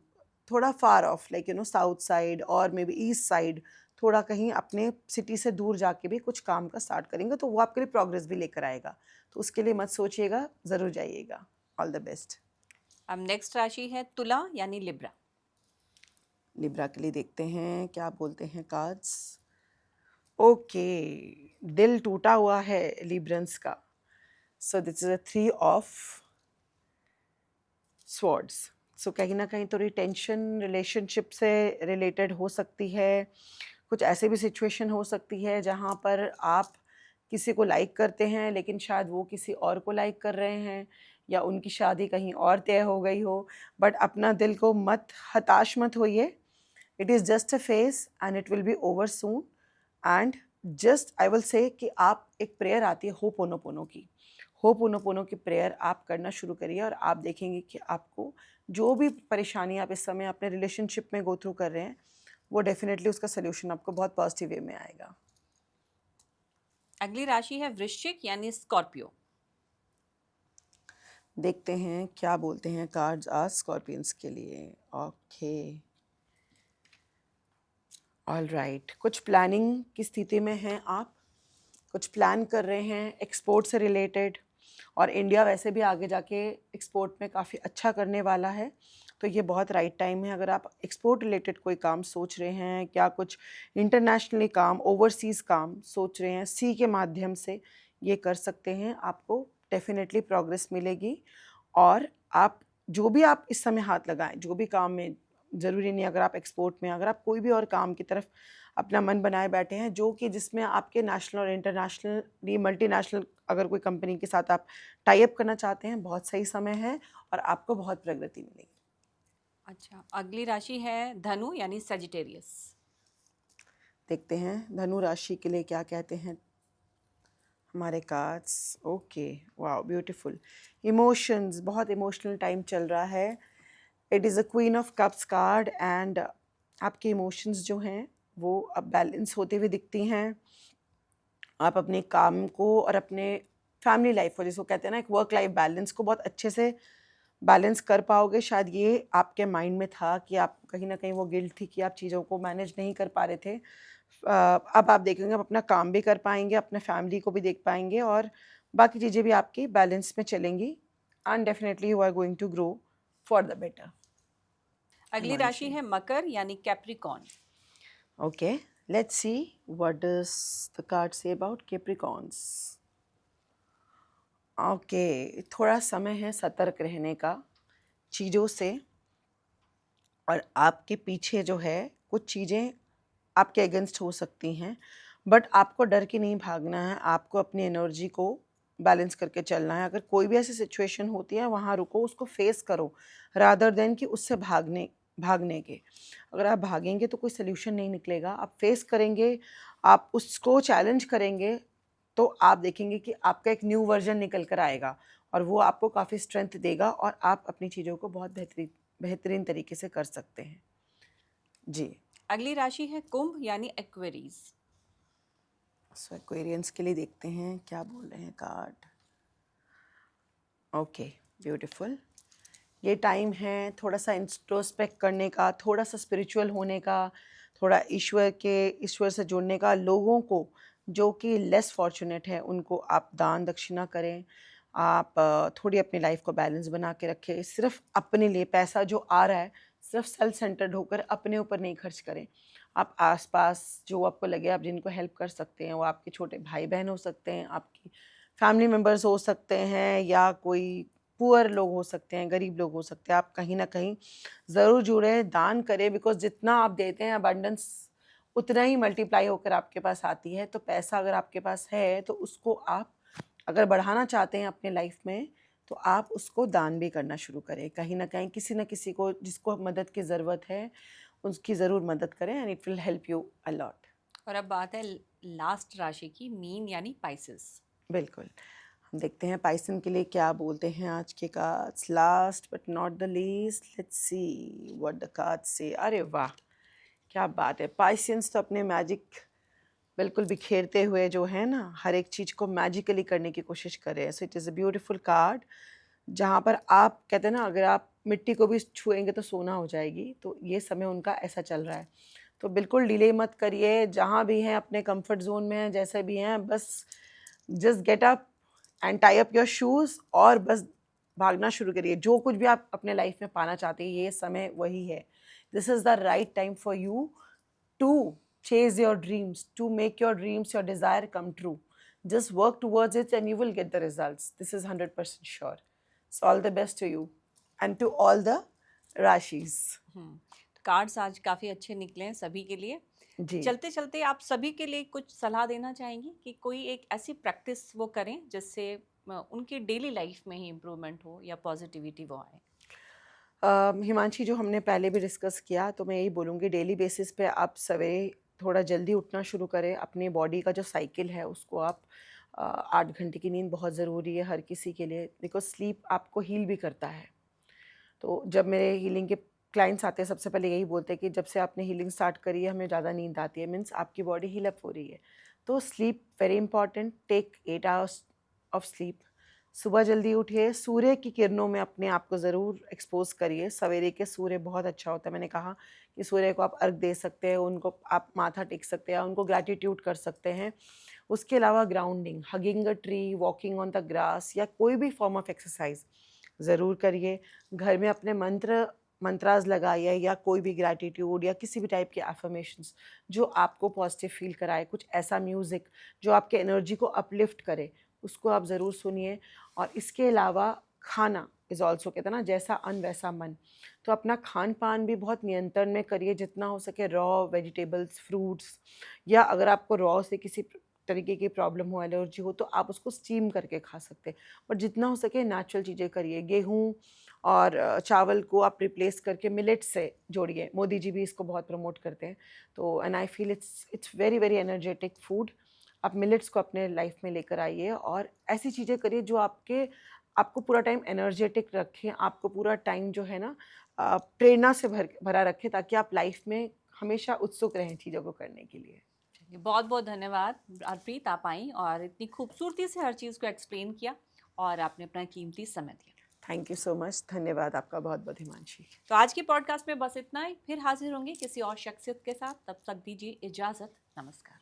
थोड़ा फार ऑफ, लाइक साउथ साइड और मे बी ईस्ट साइड, थोड़ा कहीं अपने सिटी से दूर जाके भी कुछ काम का स्टार्ट करेंगे, तो वो आपके लिए प्रोग्रेस भी लेकर आएगा। तो उसके लिए मत सोचिएगा, ज़रूर जाइएगा। All the best. अब नेक्स्ट राशि है तुला यानी लिब्रा। लिब्रा के लिए देखते हैं क्या बोलते हैं कार्ड्स। ओके, दिल टूटा हुआ है लिब्रंस का। So this is a 3 of swords. So कहीं ना कहीं थोड़ी टेंशन रिलेशनशिप से रिलेटेड हो सकती है। कुछ ऐसे भी सिचुएशन हो सकती है जहाँ पर आप किसी को लाइक करते हैं, लेकिन शायद वो किसी और को लाइक कर रहे हैं, या उनकी शादी कहीं और तय हो गई हो। बट अपना दिल को हताश मत होइए। It is just a phase and it will be over soon. And just I will say कि आप, एक प्रेयर आती है होपोनोपोनो की, होपोनोपोनो की प्रेयर आप करना शुरू करिए, और आप देखेंगे कि आपको जो भी परेशानी आप इस समय अपने रिलेशनशिप में गो थ्रू कर रहे हैं, वो डेफिनेटली उसका सोल्यूशन आपको बहुत पॉजिटिव वे में आएगा। अगली राशि है वृश्चिक यानी स्कॉर्पियो। देखते हैं क्या बोलते हैं कार्ड्स आज स्कॉर्पियंस के लिए। ओके, ऑल राइट, कुछ प्लानिंग की स्थिति में हैं आप, कुछ प्लान कर रहे हैं एक्सपोर्ट से रिलेटेड, और इंडिया वैसे भी आगे जाके एक्सपोर्ट में काफ़ी अच्छा करने वाला है। तो ये बहुत राइट टाइम है, अगर आप एक्सपोर्ट रिलेटेड कोई काम सोच रहे हैं, क्या कुछ इंटरनेशनली काम, ओवरसीज़ काम सोच रहे हैं, सी के माध्यम से ये कर सकते हैं। आपको डेफिनेटली प्रोग्रेस मिलेगी। और आप जो भी आप इस समय हाथ लगाएं, जो भी काम में, ज़रूरी नहीं अगर आप एक्सपोर्ट में, अगर आप कोई भी और काम की तरफ अपना मन बनाए बैठे हैं, जो कि जिसमें आपके नेशनल और इंटरनेशनली मल्टीनेशनल अगर कोई कंपनी के साथ आप टाई अप करना चाहते हैं, बहुत सही समय है और आपको बहुत प्रगति मिलेगी। अच्छा, अगली राशि है धनु यानी सेजिटेरियस। देखते हैं धनु राशि के लिए क्या कहते हैं हमारे cards. Okay, wow, beautiful emotions, बहुत इमोशनल टाइम चल रहा है। It is a queen of cups card, and आपके इमोशंस जो हैं वो अब बैलेंस होते हुए दिखती हैं। आप अपने काम को और अपने फैमिली लाइफ को, जिसको कहते हैं ना एक वर्क लाइफ बैलेंस को, बहुत अच्छे से बैलेंस कर पाओगे। शायद ये आपके माइंड में था कि आप कहीं ना कहीं वो गिल्ट थी कि आप चीज़ों को मैनेज नहीं कर पा रहे थे। अब आप देखेंगे, आप अपना काम भी कर पाएंगे, अपने फैमिली को भी देख पाएंगे और बाकी चीज़ें भी आपकी बैलेंस में चलेंगी and definitely you are going to grow for the better. अगली राशि हिमांशी, है मकर यानी Capricorn. Okay, let's see what does the card say about Capricorns. Okay, थोड़ा समय है सतर्क रहने का चीज़ों से, और आपके पीछे जो है कुछ चीज़ें आपके अगेंस्ट हो सकती हैं, बट आपको डर के नहीं भागना है, आपको अपनी एनर्जी को बैलेंस करके चलना है। अगर कोई भी ऐसी सिचुएशन होती है, वहाँ रुको, उसको फेस करो रादर देन कि उससे भागने भागने के। अगर आप भागेंगे तो कोई सोल्यूशन नहीं निकलेगा, आप फेस करेंगे, आप उसको चैलेंज करेंगे, तो आप देखेंगे कि आपका एक न्यू वर्जन निकल कर आएगा और वो आपको काफ़ी स्ट्रेंथ देगा और आप अपनी चीज़ों को बहुत बेहतरीन तरीके से कर सकते हैं। जी, अगली राशि है कुंभ यानी एक्वेरीज। सो एक्वेरियंस के लिए देखते हैं क्या बोल रहे हैं कार्ड। Okay, beautiful. ये टाइम है थोड़ा सा इंट्रोस्पेक्ट करने का, थोड़ा सा स्पिरिचुअल होने का, थोड़ा ईश्वर से जुड़ने का। लोगों को जो कि लेस फॉर्चुनेट है उनको आप दान दक्षिणा करें। आप थोड़ी अपनी लाइफ को बैलेंस बना के रखें। सिर्फ अपने लिए पैसा जो आ रहा है, सिर्फ सेल्फ सेंटर्ड होकर अपने ऊपर नहीं खर्च करें। आप आसपास जो आपको लगे, आप जिनको हेल्प कर सकते हैं, वो आपके छोटे भाई बहन हो सकते हैं, आपकी फैमिली मेम्बर्स हो सकते हैं, या कोई पुअर लोग हो सकते हैं, गरीब लोग हो सकते हैं। आप कहीं ना कहीं ज़रूर जुड़ें, दान करें, बिकॉज जितना आप देते हैं अबंडेंस उतना ही मल्टीप्लाई होकर आपके पास आती है। तो पैसा अगर आपके पास है तो उसको आप अगर बढ़ाना चाहते हैं अपने लाइफ में, तो आप उसको दान भी करना शुरू करें। कहीं ना कहीं किसी न किसी को जिसको मदद की ज़रूरत है उसकी ज़रूर मदद करें and it will help you a lot. और अब बात है लास्ट राशि की, मीन यानी पाइसेस। बिल्कुल, हम देखते हैं पाइसन के लिए क्या बोलते हैं आज के cards. Last but not the least, let's see what the cards से। अरे वाह, क्या बात है! पाइसेंस तो अपने मैजिक बिल्कुल बिखेरते हुए जो है ना, हर एक चीज़ को मैजिकली करने की कोशिश कर रहे हैं। So it is a beautiful card, जहाँ पर आप कहते हैं ना, अगर आप मिट्टी को भी छुएंगे तो सोना हो जाएगी। तो ये समय उनका ऐसा चल रहा है। तो बिल्कुल डिले मत करिए, जहाँ भी हैं अपने कंफर्ट जोन में हैं, जैसे भी हैं, बस just get up and tie up your shoes और बस भागना शुरू करिए। जो कुछ भी आप अपने लाइफ में पाना चाहते हैं, ये समय वही है। This is the right time for you to chase your dreams, to make your dreams, your desire come true. Just work towards it and you will get the results. This is 100% sure. So all the best to you and to all the Rashis. तो cards आज काफ़ी अच्छे निकले हैं सभी के लिए। जी, चलते चलते आप सभी के लिए कुछ सलाह देना चाहेंगी कि कोई एक ऐसी प्रैक्टिस वो करें जिससे उनकी डेली लाइफ में ही इम्प्रूवमेंट हो या पॉजिटिविटी वो आए। हिमांशी, जो हमने पहले भी डिस्कस किया, तो मैं यही बोलूँगी डेली बेसिस पे आप सवेरे थोड़ा जल्दी उठना शुरू करें। अपनी बॉडी का जो साइकिल है उसको आप 8 घंटे की नींद बहुत ज़रूरी है हर किसी के लिए, बिकॉज स्लीप आपको हील भी करता है। तो जब मेरे हीलिंग के क्लाइंट्स आते हैं, सबसे पहले यही बोलते हैं कि जब से आपने हीलिंग स्टार्ट करी है हमें ज़्यादा नींद आती है, मीन्स आपकी बॉडी हील अप हो रही है। तो sleep very important, take 8 hours of sleep. सुबह जल्दी उठिए, सूर्य की किरणों में अपने आप को ज़रूर एक्सपोज करिए। सवेरे के सूर्य बहुत अच्छा होता है। मैंने कहा कि सूर्य को आप अर्घ दे सकते हैं, उनको आप माथा टेक सकते हैं, उनको ग्रैटिट्यूड कर सकते हैं। उसके अलावा grounding, hugging a tree, walking on the grass, या कोई भी फॉर्म ऑफ एक्सरसाइज ज़रूर करिए। घर में अपने मंत्राज लगाइए, या कोई भी ग्रैटिट्यूड या किसी भी टाइप के एफर्मेशंस जो आपको पॉजिटिव फील कराए। कुछ ऐसा म्यूज़िक जो आपके एनर्जी को अपलिफ्ट करे, उसको आप ज़रूर सुनिए। और इसके अलावा खाना इज़ ऑल्सो, कहते हैं ना, जैसा अन्न वैसा मन। तो अपना खान पान भी बहुत नियंत्रण में करिए, जितना हो सके रॉ वेजिटेबल्स, फ्रूट्स, या अगर आपको रॉ से किसी तरीके की प्रॉब्लम हो, एलर्जी हो, तो आप उसको स्टीम करके खा सकते हैं। बट जितना हो सके नेचुरल चीज़ें करिए। गेहूँ और चावल को आप रिप्लेस करके मिलेट से जोड़िए। मोदी जी भी इसको बहुत प्रमोट करते हैं। तो and I feel it's very very energetic food. आप मिलेट्स को अपने लाइफ में लेकर आइए और ऐसी चीज़ें करिए जो आपको पूरा टाइम एनर्जेटिक रखें, आपको पूरा टाइम जो है ना प्रेरणा से भरा रखें, ताकि आप लाइफ में हमेशा उत्सुक रहें चीज़ों को करने के लिए। चलिए, बहुत बहुत धन्यवाद हरप्रीत, आप आई और इतनी खूबसूरती से हर चीज़ को एक्सप्लेन किया और आपने अपना कीमती समय दिया। थैंक यू सो मच, धन्यवाद आपका बहुत बहुत हिमांशी। तो आज की पॉडकास्ट में बस इतना ही, फिर हाजिर होंगे किसी और शख्सियत के साथ। तब तक दीजिए इजाज़त, नमस्कार।